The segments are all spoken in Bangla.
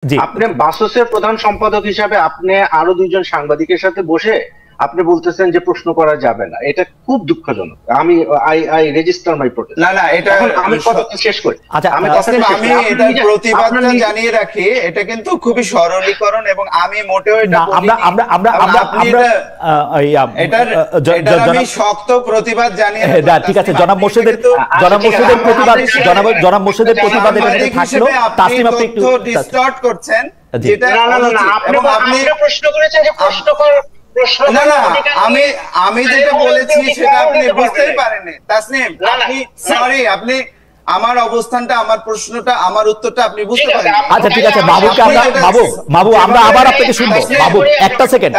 আপনি বাসসের প্রধান সম্পাদক হিসাবে আপনি আরো দুইজন সাংবাদিকের সাথে বসে আপনি বলতেছেন যে প্রশ্ন করা যাবে না, এটা খুব দুঃখজনক। আমি আই রেজিস্টার মাই প্রোটেস্ট। না এটা আমি কথাটা শেষ করি। আমি এটার প্রতিবাদটা জানিয়ে রাখি, এটা কিন্তু খুবই সরলীকরণ এবং আমি মোটেও এটা আমি শক্ত প্রতিবাদ জানিয়ে ঠিক আছে। জনাব মোর্শেদের প্রতিবাদ থাকলো। তাসনিম আপনি একটু ডিসটর্ট করছেন, যেটা আপনি প্রশ্ন করেছেন যে প্রশ্ন কর আমি যেটা বলেছি সেটা আপনি বুঝতেই পারেননি তাসনিম। আপনি সরি, আপনি আমার অবস্থানটা, আমার প্রশ্নটা, আমার উত্তরটা আপনি বুঝতে পারেন। আচ্ছা ঠিক আছে বাবু, আমরা আবার আপনাকে শুনবো। বাবু একটা সেকেন্ড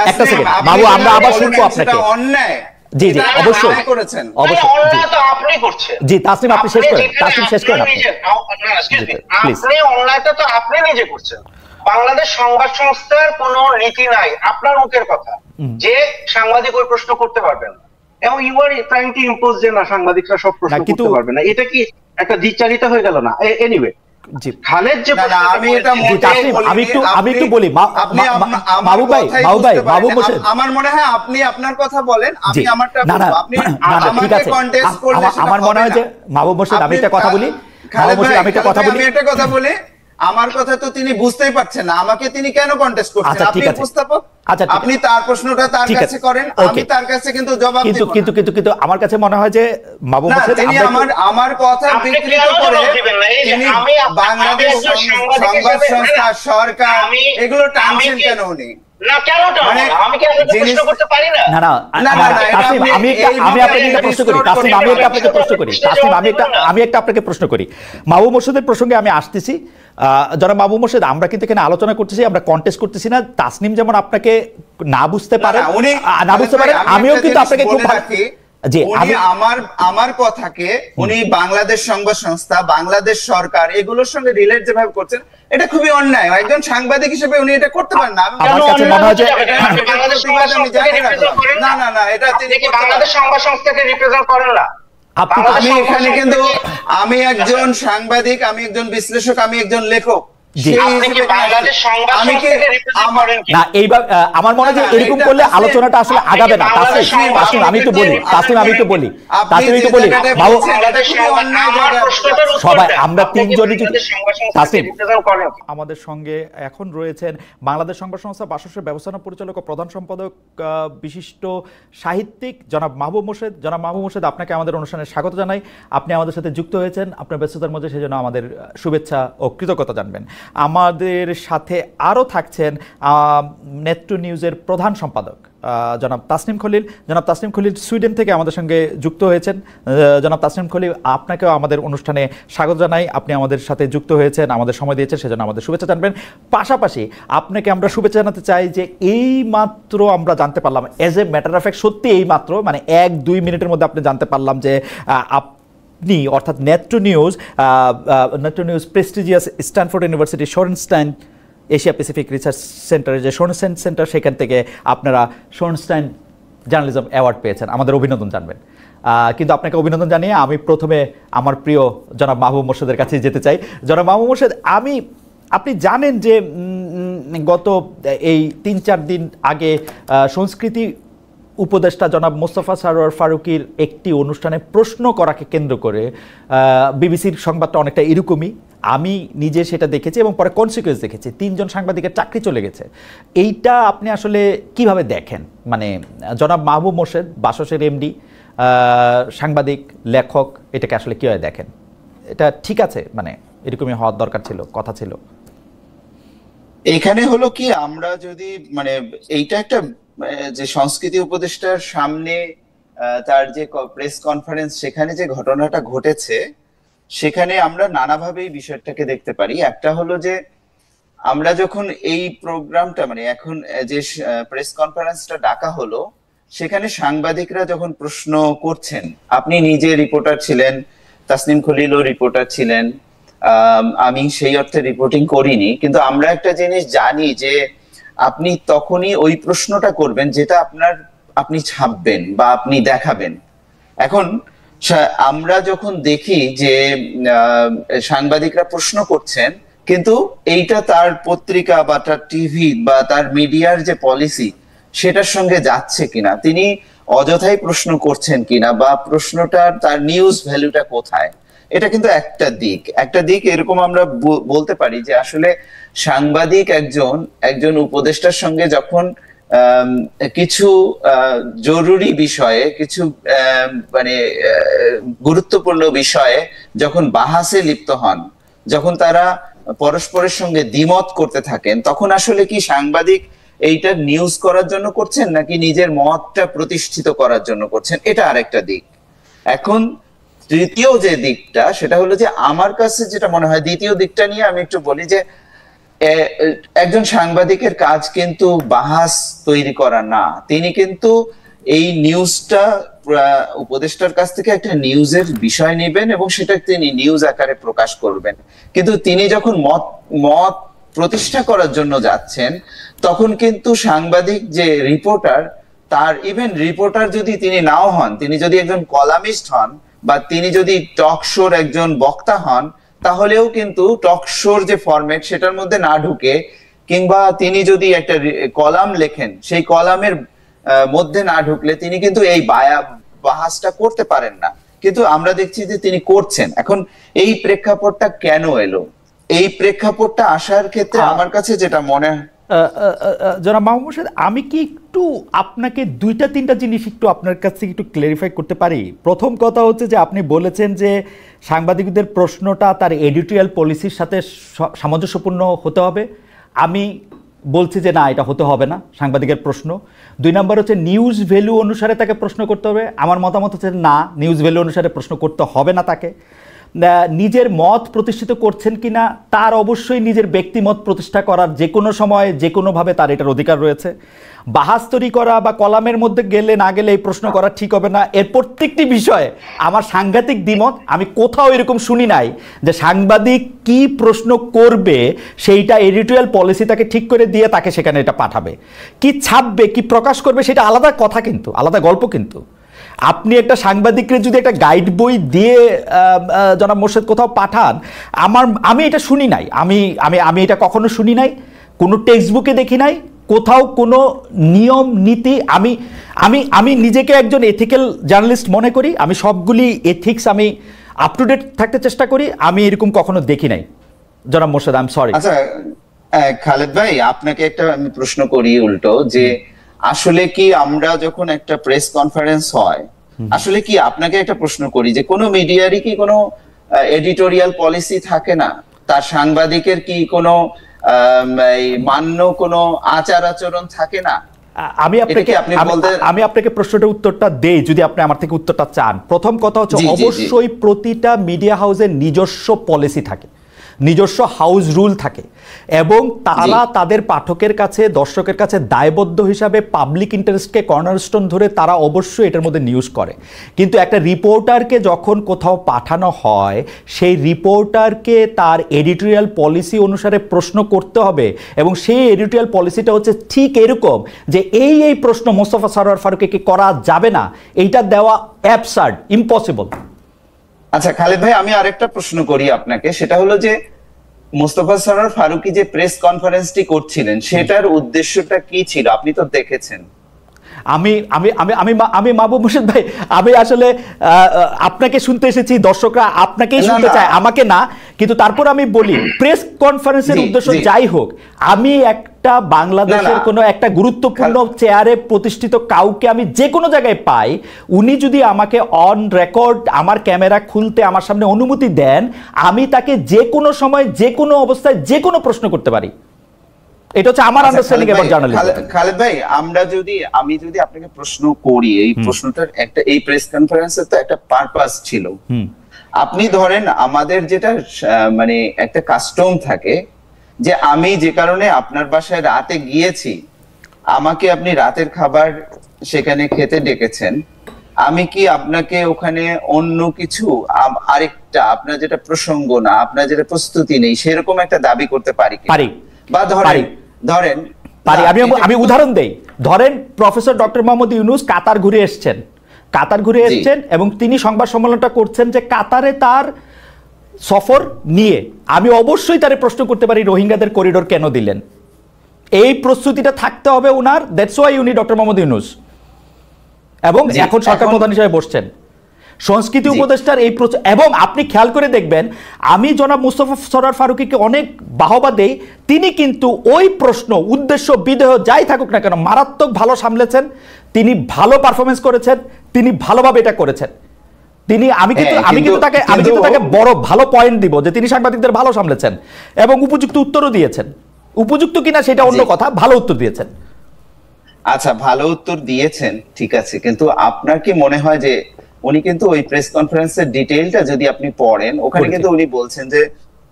বাবু, আমরা আবার শুনবো আপনাকে। অন্যায় জি অবশ্যই করেছেন, অন্যায় তো আপনি করছেন। জি তাসনিম আপনি শেষ করেন। আপনি অন্যায়টা তো আপনি নিজে করছেন। বাংলাদেশ সংবাদ সংস্থার কোন নীতি নাই, আপনার মুখের কথা যে সাংবাদিক ওই প্রশ্ন করতে পারবেন না, এবং you are trying to impose যে না সাংবাদিকরা সব প্রশ্ন করতে পারবে না। এটা কি একটা দ্বিচারিতা হয়ে গেল না? এনিওয়ে খালেদ যে আমি একটু বলি বাবু ভাই, আমার মনে হয় আপনি আপনার কথা বলেন, আমি আমারটা বলবো। আপনি ঠিক আছে, আমার মনে হয় যে মাহবুব মোর্শেদ, আমি একটা কথা বলি। আমি একটা কথা বলি, আমার কথা তো তিনি বুঝতেই পারছেন না, আমাকে তিনি কেন কন্টেস্ট করছেন? আপনি উপস্থাপক, আপনি তার প্রশ্নটা তার কাছে করেন, আমি তার কাছে কিন্তু জবাব দেব। কিন্তু আমার কাছে মনে হয় যে মাহবুব মোর্শেদ তিনি আমার কথা বিকৃত করে তিনি বাংলাদেশ সংবাদ সংস্থা, সরকার এগুলো টানছেন কেন উনি? মাহবুব মোর্শেদের প্রসঙ্গে আমি আসতেছি। যারা মাহবুব মোর্শেদ, আমরা কিন্তু এখানে আলোচনা করতেছি, আমরা কন্টেস্ট করতেছি না। তাসনিম যেমন আপনাকে না বুঝতে পারে, আমিও কিন্তু আপনাকে খুব আমার কথাকে উনি বাংলাদেশ সংবাদ সংস্থা, বাংলাদেশ সরকার এগুলোর সঙ্গে রিলেট যেভাবে করছেন, এটা খুবই অন্যায়। একজন সাংবাদিক হিসেবে উনি এটা করতে পারেন না। আমার কাছে মনে হয় যে না এটা তিনি বাংলাদেশ সংবাদ সংস্থাকে রিপ্রেজেন্ট করেন না। আমি এখানে কিন্তু আমি একজন সাংবাদিক, আমি একজন বিশ্লেষক, আমি একজন লেখক। আমার মনে হয় এরকম করলে আলোচনাটা আসলে আগাবে না। আমি একটু বলি সবাই আমরা তিনজনই আমাদের সঙ্গে এখন রয়েছেন বাংলাদেশ সংবাদ সংস্থা বাসসের ব্যবস্থাপনা পরিচালক ও প্রধান সম্পাদক বিশিষ্ট সাহিত্যিক জনাব মাহবুব মোর্শেদ। জনাব মাহবুব মোর্শেদ, আপনাকে আমাদের অনুষ্ঠানে স্বাগত জানাই। আপনি আমাদের সাথে যুক্ত হয়েছেন, আপনার ব্যস্ততার মধ্যে সেজন্য আমাদের শুভেচ্ছা ও কৃতজ্ঞতা জানবেন। আমাদের সাথে আরও থাকছেন নেত্র নিউজের প্রধান সম্পাদক জনাব তাসনিম খলিল। জনাব তাসনিম খলিল সুইডেন থেকে আমাদের সঙ্গে যুক্ত হয়েছেন। জনাব তাসনিম খলিল, আপনাকেও আমাদের অনুষ্ঠানে স্বাগত জানাই। আপনি আমাদের সাথে যুক্ত হয়েছেন, আমাদের সময় দিয়েছেন, সেজন্য আমাদের শুভেচ্ছা জানবেন। পাশাপাশি আপনাকে আমরা শুভেচ্ছা জানাতে চাই যে এই মাত্র আমরা জানতে পারলাম, as a matter of fact, সত্যি এই মাত্র মানে 1-2 মিনিটের মধ্যে আপনি জানতে পারলাম যে আপনি অর্থাৎ Netra news prestigious Stanford university Shorenstein Asia Pacific research সেন্টারের যে শোরেনস্টাইন সেন্টার, সেখান থেকে আপনারা শোরেনস্টাইন জার্নালিজম অ্যাওয়ার্ড পেয়েছেন। আমাদের অভিনন্দন জানবেন। কিন্তু আপনাকে অভিনন্দন জানিয়ে আমি প্রথমে আমার প্রিয় জনাব মাহবুব মোর্শেদের কাছে যেতে চাই। জনাব মাহবুব মোর্শেদ, আপনি জানেন যে গত এই 3-4 দিন আগে সংস্কৃতি উপদেষ্টা জনাব মোস্তফা সরোয়ার ফারুকীর একটি অনুষ্ঠানে প্রশ্ন করাকে কেন্দ্র করে বিবিসির সংবাদটা অনেকটা এরকমই। আমি নিজে সেটা দেখেছি এবং পরে কনসিকুয়েন্স দেখেছি। 3 জন সাংবাদিকের চাকরি চলে গেছে। এইটা আপনি আসলে কিভাবে দেখেন? মানে জনাব মাহবুব মোর্শেদ, বাসসের এমডি, সাংবাদিক, লেখক, এটাকে আসলে কিভাবে দেখেন? এটা ঠিক আছে? মানে এরকমই হওয়ার দরকার ছিল, কথা ছিল। এখানে হলো কি, আমরা যদি মানে এইটা একটা যে সংস্কৃতি উপদেষ্টার সামনে তার যে প্রেস কনফারেন্স, সেখানে যে ঘটনাটা ঘটেছে, সেখানে আমরা নানাভাবেই বিষয়টাকে দেখতে পারি। একটা হলো যে আমরা যখন এই প্রোগ্রামটা মানে এখন যে প্রেস কনফারেন্সটা ডাকা হলো, সেখানে সাংবাদিকরা যখন প্রশ্ন করছেন, আপনি নিজে রিপোর্টার ছিলেন, তাসনিম খলিলও রিপোর্টার ছিলেন, আমি সেই অর্থে রিপোর্টিং করিনি, কিন্তু আমরা একটা জিনিস জানি যে আপনি তখনই ওই প্রশ্নটা করবেন যেটা আপনি ছাপবেন বা আপনি দেখাবেন। এখন আমরা যখন দেখি যে সাংবাদিকরা প্রশ্ন করছেন, কিন্তু এইটা তার পত্রিকা বা তার টিভি বা তার মিডিয়ার যে পলিসি সেটার সঙ্গে যাচ্ছে কিনা, তিনি অযথাই প্রশ্ন করছেন কিনা, বা প্রশ্নটার তার নিউজ ভ্যালুটা কোথায়, এটা কিন্তু একটা দিক এরকম আমরা বলতে পারি যে আসলে সাংবাদিক একজন উপদেষ্টার সঙ্গে যখন কিছু জরুরি বিষয়ে, কিছু মানে গুরুত্বপূর্ণ বিষয়ে যখন বাহাসে লিপ্ত হন, যখন তারা পরস্পরের সঙ্গে দ্বিমত করতে থাকেন, তখন আসলে কি সাংবাদিক এইটা নিউজ করার জন্য করছেন নাকি নিজের মতটা প্রতিষ্ঠিত করার জন্য করছেন, এটা আরেকটা দিক। এখন তৃতীয় যে দিকটা, সেটা হলো যে আমার কাছে যেটা মনে হয়, দ্বিতীয় দিকটা নিয়ে আমি একটু বলি যে একজন সাংবাদিকের কাজ কিন্তু বাহাস তৈরি করা না, তিনি কিন্তু এই নিউজটা উপদেষ্টার কাছ থেকে একটা নিউজের বিষয় নেবেন এবং সেটা তিনি নিউজ আকারে প্রকাশ করবেন। কিন্তু তিনি যখন মত প্রতিষ্ঠা করার জন্য যাচ্ছেন, তখন কিন্তু সাংবাদিক যে রিপোর্টার, তার ইভেন রিপোর্টার যদি তিনি নাও হন, তিনি যদি একজন কলামিস্ট হন বা তিনি যদি টক শোর একজন বক্তা হন, তাহলেও কিন্তু টক শোর যে ফরম্যাট সেটার মধ্যে না ঢুকে, কিংবা তিনি যদি একটা কলাম লেখেন, সেই কলামের মধ্যে না ঢুকলে তিনি কিন্তু এই বাহাসটা করতে পারেন না। কিন্তু আমরা দেখছি যে তিনি করছেন। এখন এই প্রেক্ষাপটটা কেন এলো? এই প্রেক্ষাপটটা আসার ক্ষেত্রে আমার কাছে যেটা মনে হয়, জনাব মাহবুব মোর্শেদ, আমি কি একটু আপনাকে দুইটা তিনটা জিনিস একটু আপনার কাছ থেকে একটু ক্লারিফাই করতে পারি? প্রথম কথা হচ্ছে যে আপনি বলেছেন যে সাংবাদিকদের প্রশ্নটা তার এডিটোরিয়াল পলিসির সাথে সামঞ্জস্যপূর্ণ হতে হবে। আমি বলছি যে না, এটা হতে হবে না সাংবাদিকের প্রশ্ন। দুই নম্বর হচ্ছে নিউজ ভ্যালু অনুসারে তাকে প্রশ্ন করতে হবে। আমার মতামত হচ্ছে না, নিউজ ভ্যালু অনুসারে প্রশ্ন করতে হবে না তাকে। নিজের মত প্রতিষ্ঠিত করছেন কিনা, তার অবশ্যই নিজের ব্যক্তিমত প্রতিষ্ঠা করার যে কোনো সময় যে কোনোভাবে তার এটার অধিকার রয়েছে। বাহাস তৈরি করা বা কলামের মধ্যে গেলে না গেলে এই প্রশ্ন করা ঠিক হবে না, এর প্রত্যেকটি বিষয়ে আমার সাংঘাতিক দ্বিমত। আমি কোথাও এরকম শুনি নাই যে সাংবাদিক কি প্রশ্ন করবে সেইটা এডিটোরিয়াল পলিসি তাকে ঠিক করে দিয়ে তাকে সেখানে এটা পাঠাবে। কি ছাপবে, কি প্রকাশ করবে, সেটা আলাদা কথা, কিন্তু আলাদা গল্প। কিন্তু আপনি একটা সাংবাদিককে যদি একটা গাইড বই দিয়ে জনাব মোর্শেদ কোথাও পাঠান, আমি এটা শুনি নাই, আমি এটা কখনো শুনি নাই, কোনো টেক্সট বুকে দেখি নাই, কোথাও কোনো নিয়ম নীতি। আমি নিজেকে একজন এথিক্যাল জার্নালিস্ট মনে করি, আমি সবগুলি এথিক্স আমি আপ টু ডেট থাকতে চেষ্টা করি, আমি এরকম কখনো দেখি নাই জনাব মোর্শেদ। I am sorry. আচ্ছা খালেদ ভাই, আপনাকে একটা আমি প্রশ্ন করি উল্টো, যে আসলে কি আমরা যখন একটা প্রেস কনফারেন্স হয়, আসলে কি আপনাকে একটা প্রশ্ন করি যে কোনো মিডিয়ারই কি কোনো এডিটোরিয়াল পলিসি থাকে না? তার সাংবাদিকের কি কোনো মান্য কোনো আচার আচরণ থাকে না? আমি আপনাকে প্রশ্নটার উত্তরটা দেই, যদি আপনি আমার থেকে উত্তরটা চান। প্রথম কথা হচ্ছে, অবশ্যই প্রতিটা মিডিয়া হাউসের নিজস্ব পলিসি থাকে, নিজস্ব হাউস রুল থাকে, এবং তারা তাদের পাঠকের কাছে, দর্শকের কাছে দায়বদ্ধ হিসাবে পাবলিক ইন্টারেস্টকে কর্নারস্টোন ধরে তারা অবশ্যই এটার মধ্যে নিউজ করে। কিন্তু একটা রিপোর্টারকে যখন কোথাও পাঠানো হয়, সেই রিপোর্টারকে তার এডিটোরিয়াল পলিসি অনুসারে প্রশ্ন করতে হবে, এবং সেই এডিটোরিয়াল পলিসিটা হচ্ছে ঠিক এরকম যে এই প্রশ্ন মোস্তফা সরোয়ার ফারুকীকে করা যাবে না, এইটা দেওয়া অ্যাবসার্ড, ইম্পসিবল। আচ্ছা খালেদ ভাই, আমি আরেকটা প্রশ্ন করি আপনাকে, সেটা হলো যে মোস্তফা সরোয়ার ফারুকী যে প্রেস কনফারেন্সটি করছিলেন, সেটার উদ্দেশ্যটা কি ছিল? আপনি তো দেখেছেন। আমি মাহবুব মোর্শেদ ভাই, আমি আসলে আপনাকে শুনতে এসেছি, দর্শকরা আপনাকেই শুনতে চায়, আমাকে না। কিন্তু তারপর আমি বলি, প্রেস কনফারেন্সের উদ্দেশ্য যাই হোক, আমি একটা বাংলাদেশের কোনো একটা গুরুত্বপূর্ণ চেয়ারে প্রতিষ্ঠিত কাউকে আমি যে কোনো জায়গায় পাই, উনি যদি আমাকে অন রেকর্ড আমার ক্যামেরা খুলতে আমার সামনে অনুমতি দেন, আমি তাকে যে কোনো সময় যে কোনো অবস্থায় যে কোনো প্রশ্ন করতে পারি। এটা হচ্ছে আমার আন্ডারস্ট্যান্ডিং অ্যাবাউট জার্নালিজম। খালেদ ভাই, আমি যদি আপনাকে প্রশ্ন করি, এই প্রশ্নটার একটা, এই প্রেস কনফারেন্সের তো একটা পারপাস ছিল। আপনি ধরেন আমাদের যেটা মানে একটা কাস্টম থাকে, যে আমি যে কারণে আপনার বাসায় রাতে গিয়েছি, আমাকে আপনি রাতের খাবার সেখানে খেতে ডেকেছেন, আমি কি আপনাকে ওখানে অন্য কিছু আরেকটা আপনার যেটা প্রসঙ্গ না, আপনার যেটা প্রস্তুতি নেই, সেরকম একটা দাবি করতে পারি? বা ধরেন আমি উদাহরণ দেই, ধরেন প্রফেসর ডক্টর মোহাম্মদ ইউনূস কাতার ঘুরে এসেছেন এবং তিনি সংবাদ সম্মেলনটা করছেন যে কাতারে তার সফর নিয়ে আমি অবশ্যই তারে প্রশ্ন করতে পারি রোহিঙ্গাদের করিডোর কেন দিলেন। এই প্রস্তুতিটা থাকতে হবে উনার, দ্যাটস ওয়াই উনি ডক্টর মোহাম্মদ ইউনূস এবং এখন সরকার প্রধান হিসেবে বসছেন। সংস্কৃতি উপদেষ্টার এই এবং আপনি খেয়াল করে দেখবেন, আমি জনাব মুস্তফা সরোয়ার ফারুকীকে অনেক বাহবা দেই, তিনি কিন্তু ওই প্রশ্ন উদ্দেশ্য বিদেহ যাই থাকুক না কেন মারাত্মক ভালো সামলেছেন, তিনি ভালো পারফরমেন্স করেছেন, তিনি ভালোভাবে এটা করেছেন। তিনি আমি কিন্তু তাকে বড় ভালো পয়েন্ট দিব যে তিনি সাংবাদিকদের ভালো সামলেছেন এবং উপযুক্ত উত্তরও দিয়েছেন। উপযুক্ত কিনা সেটা অন্য কথা, ভালো উত্তর দিয়েছেন। আচ্ছা, ভালো উত্তর দিয়েছেন, ঠিক আছে, কিন্তু আপনার কি মনে হয় যে উনি কিন্তু ওই প্রেস কনফারেন্সের ডিটেইলটা যদি আপনি পড়েন, ওখানে কিন্তু উনি বলছেন যে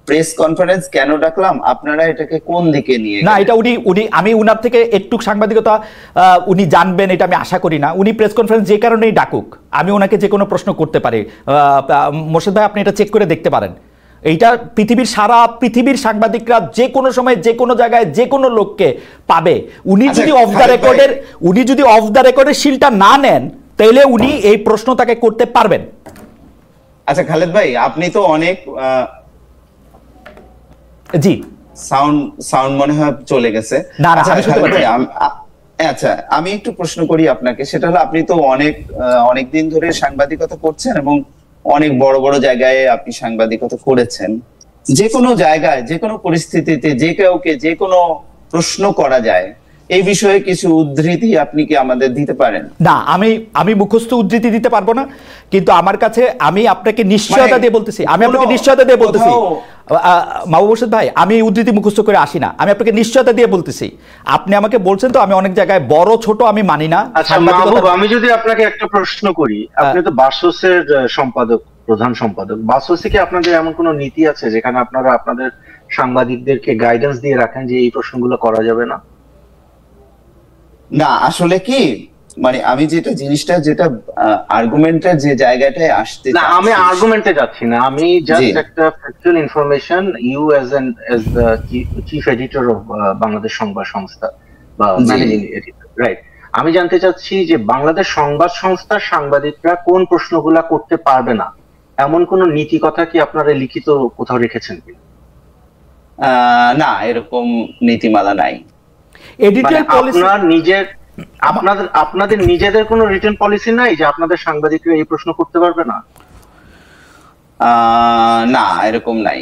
প্রেস কনফারেন্স কেন ডাকলাম, আপনারা এটাকে কোন দিকে নিয়ে না, এটা উনি আমি উনার থেকে একটু সাংবাদিকতা উনি জানবেন এটা আমি আশা করি না। উনি প্রেস কনফারেন্স যে কারণেই ডাকুক, আমি ওনাকে যে কোনো প্রশ্ন করতে পারি। মোর্শেদ ভাই, আপনি এটা চেক করে দেখতে পারেন। এইটা সারা পৃথিবীর সাংবাদিকরা যে কোনো সময় যে কোনো জায়গায় যে কোনো লোককে পাবে। উনি যদি অফ দ্য রেকর্ডের শিলটা না নেন তাহলে উনি এই প্রশ্ন তাকে করতে পারবেন। আচ্ছা খালেদ ভাই, আপনি তো অনেক জি সাউন্ড মনে হয় চলে গেছে। আচ্ছা, আমি একটু প্রশ্ন করি আপনাকে, সেটা হলো আপনি তো অনেক দিন ধরে সাংবাদিকতা করছেন এবং অনেক বড় বড় জায়গায় আপনি সাংবাদিকতা করেছেন। যে কোনো জায়গায় যে কোনো পরিস্থিতিতে যে কাউকে যে কোনো প্রশ্ন করা যায়, এই বিষয়ে কিছু উদ্ধৃতি আপনি কি আমাদের দিতে পারেন? না, আমি মুখস্থ উদ্ধৃতি দিতে পারবো না, কিন্তু আমার কাছে আমি আপনাকে নিশ্চয়তা দিয়ে বলতেছি, মাহবুব মোর্শেদ ভাই, আমি উদ্ধৃতি মুখস্থ করে আসি না, আমি আপনাকে নিশ্চয়তা দিয়ে বলতেছি। আপনি আমাকে বলছেন তো আমি অনেক জায়গায় বড় ছোট আমি মানি না। আচ্ছা মাহবুব, আমি যদি আপনাকে একটা প্রশ্ন করি, আপনি তো বাসসের সম্পাদক, প্রধান সম্পাদক, বাসসে কি আপনাদের এমন কোনো নীতি আছে যেখানে আপনারা আপনাদের সাংবাদিকদেরকে গাইডেন্স দিয়ে রাখেন যে এই প্রশ্নগুলো করা যাবে না? না, আসলে কি মানে আমি যেটা আর্গুমেন্টের যে জায়গাটায় আসতে না, আমি আর্গুমেন্টে যাচ্ছি না, আমি জাস্ট একটা factual information, you as the chief editor of Bangladesh Sangbad Sangstha বা ম্যানেজিং এডিটর, রাইট? আমি জানতে চাচ্ছি যে বাংলাদেশ সংবাদ সংস্থার সাংবাদিকরা কোন প্রশ্নগুলা করতে পারবে না, এমন কোন নীতি কথা কি আপনারা লিখিত কোথাও রেখেছেন কি? না, এরকম নীতিমালা নাই। এডিটর পলিসি আপনাদের নিজেদের কোনো রিটেন পলিসি নাই যে আপনাদের সাংবাদিকরা এই প্রশ্ন করতে পারবে না? না, এরকম নাই।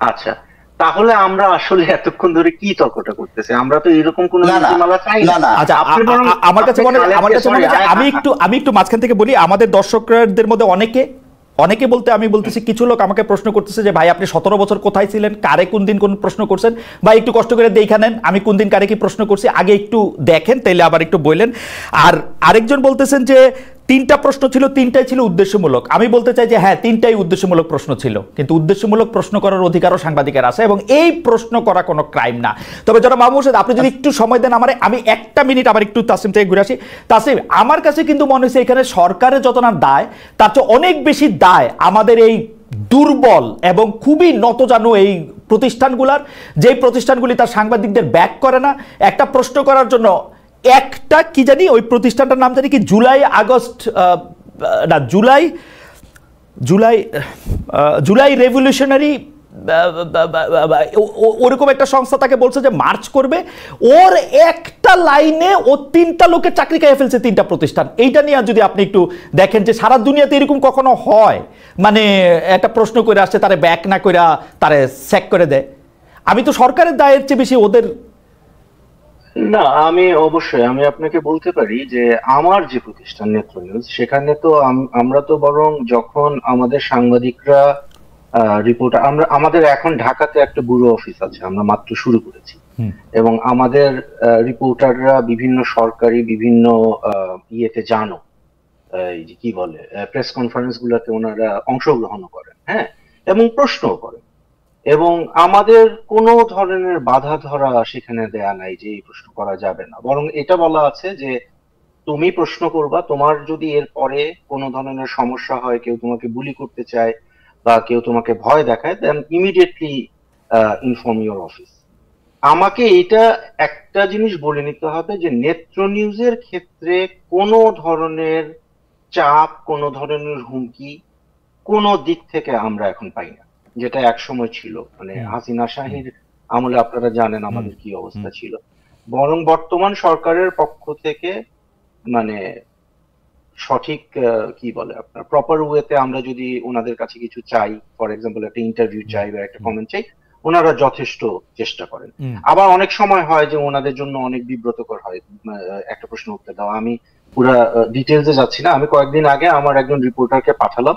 আচ্ছা, তাহলে আমরা আসলে এতক্ষণ ধরে কি তর্কটা করতেছি? আমরা তো এরকম কোনো নীতিমালা চাই না। আচ্ছা, আমার কাছে মনে হয় আমি একটু মাঝখান থেকে বলি, আমাদের দর্শকদের মধ্যে অনেকে বলতে আমি বলতেছি, কিছু লোক আমাকে প্রশ্ন করতেছে যে ভাই আপনি 17 বছর কোথায় ছিলেন, কারে কোন দিন কোন প্রশ্ন করছেন, ভাই একটু কষ্ট করে দেখে নেন আমি কোন দিন কারে কি প্রশ্ন করছি, আগে একটু দেখেন তাইলে আবার একটু বললেন। আর আরেকজন বলতেছেন যে 3টা প্রশ্ন ছিল, 3টাই ছিল উদ্দেশ্যমূলক। আমি বলতে চাই যে হ্যাঁ, 3টাই উদ্দেশ্যমূলক প্রশ্ন ছিল, কিন্তু উদ্দেশ্যমূলক প্রশ্ন করার অধিকারও সাংবাদিকের আছে এবং এই প্রশ্ন করা কোনো ক্রাইম না। তবে যারা মাহবুব মোর্শেদ, আপনি যদি একটু সময় দেন আমি একটা মিনিট আবার একটু তাসিম থেকে ঘুরে আসি। তাসিম, আমার কাছে কিন্তু মনে হচ্ছে এখানে সরকারের যত না দায়, তার চেয়ে অনেক বেশি দায় আমাদের এই দুর্বল এবং খুবই নতজানু এই প্রতিষ্ঠানগুলার, যেই প্রতিষ্ঠানগুলি তার সাংবাদিকদের ব্যাক করে না। একটা প্রশ্ন করার জন্য একটা কি জানি ওই প্রতিষ্ঠানটার নাম জানি কি, জুলাই রেভলিউশনারি ওরকম একটা সংস্থা তাকে বলছে যে মার্চ করবে, ওর একটা লাইনে ও 3টা লোকের চাকরি খেয়ে ফেলছে, 3টা প্রতিষ্ঠান। এইটা নিয়ে যদি আপনি একটু দেখেন যে সারা দুনিয়াতে এরকম কখনো হয়, মানে একটা প্রশ্ন করে আসছে তারে ব্যাক না করে তারে স্যাক করে দেয়। আমি তো সরকারের দায়ের চেয়ে বেশি ওদের। না, আমি আপনাকে বলতে পারি যে আমার যে প্রতিষ্ঠান নেত্র নিউজ, সেখানে তো আমরা তো বরং যখন আমাদের সাংবাদিকরা রিপোর্ট, আমাদের এখন ঢাকাতে একটা ব্যুরো অফিস আছে, আমরা মাত্র শুরু করেছি, এবং আমাদের রিপোর্টাররা বিভিন্ন সরকারি বিভিন্ন ইয়েতে জানো এই যে কি বলে প্রেস কনফারেন্স গুলাতে ওনারা অংশগ্রহণ করেন, হ্যাঁ, এবং প্রশ্নও করেন, এবং আমাদের কোনো ধরনের বাধা ধরা সেখানে দেয়া নাই যে এই প্রশ্ন করা যাবে না। বরং এটা বলা আছে যে তুমি প্রশ্ন করবা, তোমার যদি এর পরে কোনো ধরনের সমস্যা হয়, কেউ তোমাকে বুলি করতে চায় বা কেউ তোমাকে ভয় দেখায়, দেন ইমিডিয়েটলি ইনফর্ম ইউর অফিস। আমাকে এটা একটা জিনিস বলে নিতে হবে যে নেত্র নিউজের ক্ষেত্রে কোনো ধরনের চাপ, কোনো ধরনের হুমকি কোনো দিক থেকে আমরা এখন পাই না, যেটা এক সময় ছিল। মানে হাসিনা শাহীর আমলে আপনারা জানেন আমাদের কি অবস্থা ছিল। বরং বর্তমান সরকারের পক্ষ থেকে মানে সঠিক কি বলে আপনার প্রপার ওয়েতে আমরা যদি ওনাদের কাছে কিছু চাই, ফর এক্সাম্পল একটা ইন্টারভিউ চাই বা একটা কমেন্ট চাই, ওনারা যথেষ্ট চেষ্টা করেন। আবার অনেক সময় হয় যে ওনাদের জন্য অনেক বিব্রতকর হয় একটা প্রশ্ন উত্তর দেওয়া। আমি পুরা ডিটেলসে যাচ্ছি না, আমি কয়েকদিন আগে আমার একজন রিপোর্টারকে পাঠালাম,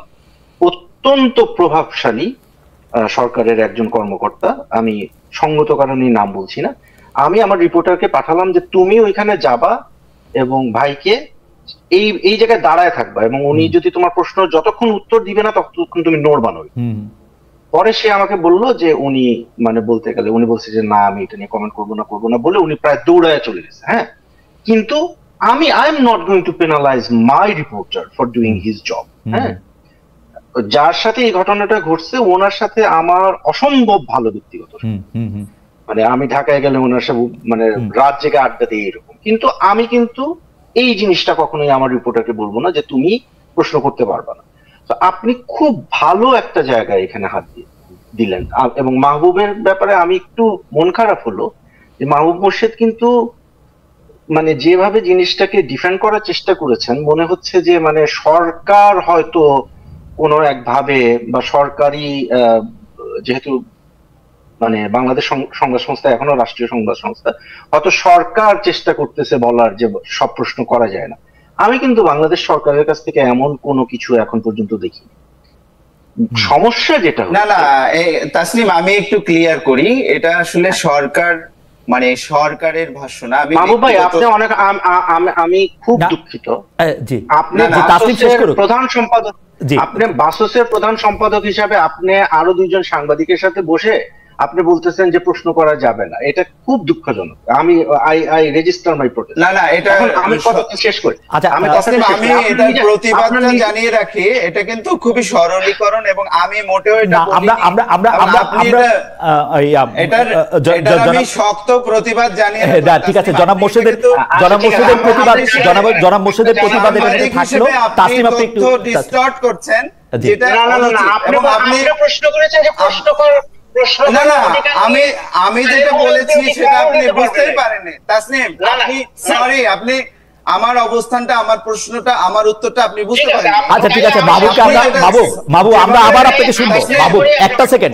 অত্যন্ত প্রভাবশালী সরকারের একজন কর্মকর্তা, আমি সঙ্গত কারণে নাম বলছি না, আমি আমার রিপোর্টারকে পাঠালাম যে তুমি ওইখানে যাবা এবং ভাইকে এই এই জায়গায় দাঁড়ায় থাকবা, এবং উনি যদি তোমার প্রশ্ন যতক্ষণ উত্তর দিবে না ততক্ষণ তুমি নড়বা নই। পরে সে আমাকে বললো যে উনি মানে বলতে গেলে উনি বলছে যে না আমি এটা নিয়ে কমেন্ট করবো না বলে উনি প্রায় দৌড়ায় চলে গেছে। হ্যাঁ, কিন্তু I am not going to penalise my reporter for doing his job. হ্যাঁ, যার সাথে এই ঘটনাটা ঘটছে ওনার সাথে আমার অসম্ভব ভালো ব্যক্তিগত, মানে আমি ঢাকায় গেলে ওনার সাথে মানে রাত জেগে আড্ডা দিয়ে এরকম। কিন্তু আমি কিন্তু এই জিনিসটা কখনোই আমার রিপোর্টারকে বলবো না যে তুমি প্রশ্ন করতে পারবা না। তো আপনি খুব ভালো একটা জায়গায় এখানে হাত দিলেন। এবং মাহবুবের ব্যাপারে আমি একটু মন খারাপ হলো যে মাহবুব মোর্শেদ কিন্তু মানে যেভাবে জিনিসটাকে ডিফেন্ড করার চেষ্টা করেছেন, মনে হচ্ছে যে মানে সরকার হয়তো কোনো একভাবে বা সরকারি যেহেতু মানে বাংলাদেশ সংবাদ সংস্থা এখনো রাষ্ট্রীয় সংবাদ সংস্থা, হয়তো সরকার চেষ্টা করতেছে বলার যে সব প্রশ্ন করা যায় না। আমি কিন্তু বাংলাদেশ সরকারের কাছ থেকে এমন কোনো কিছু এখন পর্যন্ত দেখি। সমস্যা যেটা না না তাসনিম, আমি একটু ক্লিয়ার করি, এটা আসলে সরকার মানে সরকারের ভাষ্য না। আমি বাবু ভাই আপনি অনেক আমি খুব দুঃখিত, আপনি প্রধান সম্পাদক, আপনি বাসসের প্রধান সম্পাদক হিসাবে আপনি আরো দুইজন সাংবাদিকের সাথে বসে আপনি বলতেছেন যে প্রশ্ন করা যাবে না, এটা খুব দুঃখজনক। আমি আই রেজিস্টার মাই প্রোটেস্ট। না না, এটা আমি কথা শেষ করি। আমি এটা প্রতিবাদটা জানিয়ে রাখি, এটা কিন্তু খুবই সরলীকরণ এবং আমি মোটেও এটা আমি শক্ত প্রতিবাদ জানিয়ে রাখি। ঠিক আছে, জনাব মোর্শেদের প্রতিবাদ, জনাব মোর্শেদের প্রতিবাদ এটা থাকলো। তাসনিম আপনি একটু ডিসটর্ট করছেন, যেটা আপনি প্রশ্ন করেছেন যে প্রশ্ন কর। না না, আমি যেটা বলেছি সেটা আপনি বুঝতেই পারেননি তাসনিম। আপনি সরি, আপনি আমার অবস্থানটা, আমার প্রশ্নটা, আমার উত্তরটা আপনি বুঝতে পারেন। আচ্ছা ঠিক আছে, বাবু আমরা আবার আপনাকে শুনবো। বাবু একটা সেকেন্ড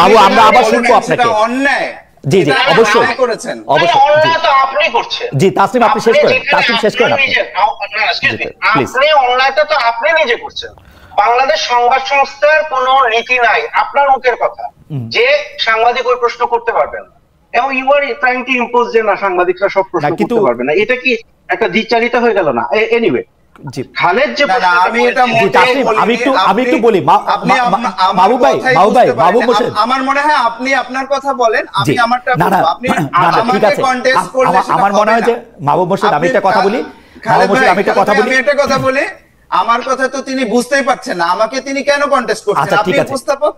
বাবু, আমরা আবার শুনবো আপনাকে। অন্যায় জি জি অবশ্যই করেছেন, অন্যায় তো আপনি করছেন। জি তাসনিম আপনি শেষ করেন, তাসনিম শেষ করেন আপনি। আপনি অন্যায়টা তো আপনি নিজে করছেন। বাংলাদেশ সংবাদ সংস্থার কোনো নীতি নাই, আপনার মুখের কথা, যে সাংবাদিক ওই প্রশ্ন করতে পারবেন না, এবং you are trying to impose যে না সাংবাদিকরা সব প্রশ্ন করতে পারবে না। এটা কি একটা দ্বিচারিতা হয়ে গেল না? এনিওয়ে, খালেদ যে আমি একটু বলি, মাহবুব মোর্শেদ, আমার মনে হয় আপনি আপনার কথা বলেন, আমি আমারটা বলবো। আপনি আমাকে কন্টেস্ট করলে আমার মনে হয় যে মাহবুব মোর্শেদ, আমি একটা কথা বলি, আমি একটা কথা বলি, আমার কথা তো তিনি বুঝতেই পারছেন না, আমাকে তিনি কেন কন্টেস্ট করছেন? আপনি উপস্থাপক,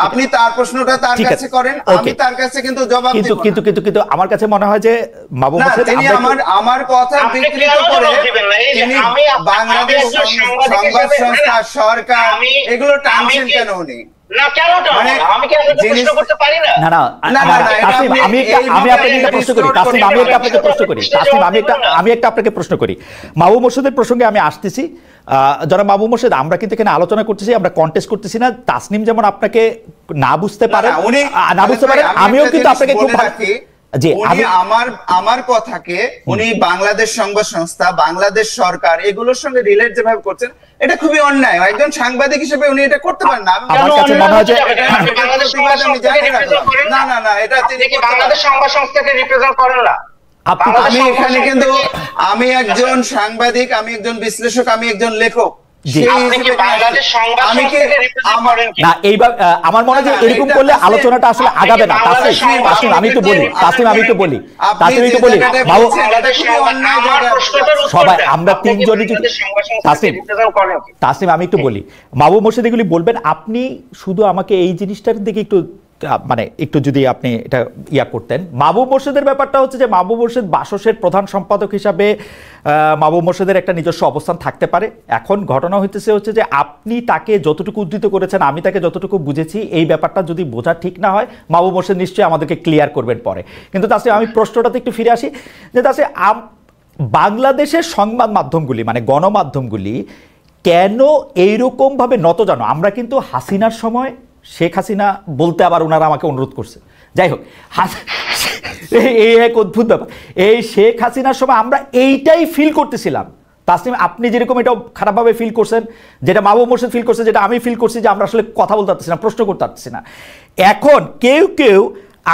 আপনি তার প্রশ্নটা তার কাছে করেন, আমি তার কাছে কিন্তু জবাব দেব। কিন্তু আমার কাছে মনে হয় যে মাহবুব মোর্শেদ তিনি আমার কথা বিকৃত করে তিনি বাংলাদেশ সংবাদ সংস্থা, সরকার এগুলো টানছেন কেন উনি? আমি একটা আপনাকে প্রশ্ন করি, মাহবুব মোর্শেদের প্রসঙ্গে আমি আসতেছি। যারা মাহবুব মোর্শেদ, আমরা কিন্তু এখানে আলোচনা করতেছি, আমরা কন্টেস্ট করতেছি না। তাসনিম যেমন আপনাকে না বুঝতে পারে, আমিও কিন্তু আপনাকে খুব আমার কথাকে উনি বাংলাদেশ সংবাদ সংস্থা, বাংলাদেশ সরকার এগুলোর সঙ্গে রিলেট যেভাবে করছেন, এটা খুবই অন্যায়। একজন সাংবাদিক হিসেবে উনি এটা করতে পারেন না। আমার কাছে মনে হয় যে না না না, এটা তিনি বাংলাদেশ সংবাদ সংস্থাকে রিপ্রেজেন্ট করেন না। আমি এখানে কিন্তু আমি একজন সাংবাদিক, আমি একজন বিশ্লেষক, আমি একজন লেখক। আমার মনে হয় যে এরকম করলে আলোচনাটা আসলে আগাবে না। আমি একটু বলি সবাই আমরা তিনজনই যদি তাসনিম, আমি একটু বলি, মাহবুব মোর্শেদ এগুলি বলবেন। আপনি শুধু আমাকে এই জিনিসটার দিকে একটু মানে একটু যদি আপনি এটা ইয়া করতেন। মাহবুব মোর্শেদের ব্যাপারটা হচ্ছে যে মাহবুব মোর্শেদ বাসসের প্রধান সম্পাদক হিসাবে মাহবুব মোর্শেদের একটা নিজস্ব অবস্থান থাকতে পারে। এখন ঘটনা হচ্ছে যে আপনি তাকে যতটুকু উদ্ধৃত করেছেন, আমি তাকে যতটুকু বুঝেছি, এই ব্যাপারটা যদি বোঝা ঠিক না হয় মাহবুব মোর্শেদ নিশ্চয়ই আমাদেরকে ক্লিয়ার করবেন পরে। কিন্তু তাছাড়া আমি প্রশ্নটাতে একটু ফিরে আসি যে তাছাড়া বাংলাদেশের সংবাদ মাধ্যমগুলি মানে গণমাধ্যমগুলি কেন এইরকমভাবে নতজানো? আমরা কিন্তু হাসিনার সময়, শেখ হাসিনা বলতে আবার ওনারা আমাকে অনুরোধ করছে, যাই হোক, এই এক অদ্ভুত ব্যাপার, এই শেখ হাসিনার সময় আমরা এইটাই ফিল করতেছিলাম। তাসনিম, আপনি যেরকম এটা খারাপভাবে ফিল করছেন, যেটা মাহবুব মোর্শেদ ফিল করছে, যেটা আমি ফিল করছি, যে আমরা আসলে কথা বলতে পারতেছি না, প্রশ্ন করতে পারতেছি না। এখন কেউ কেউ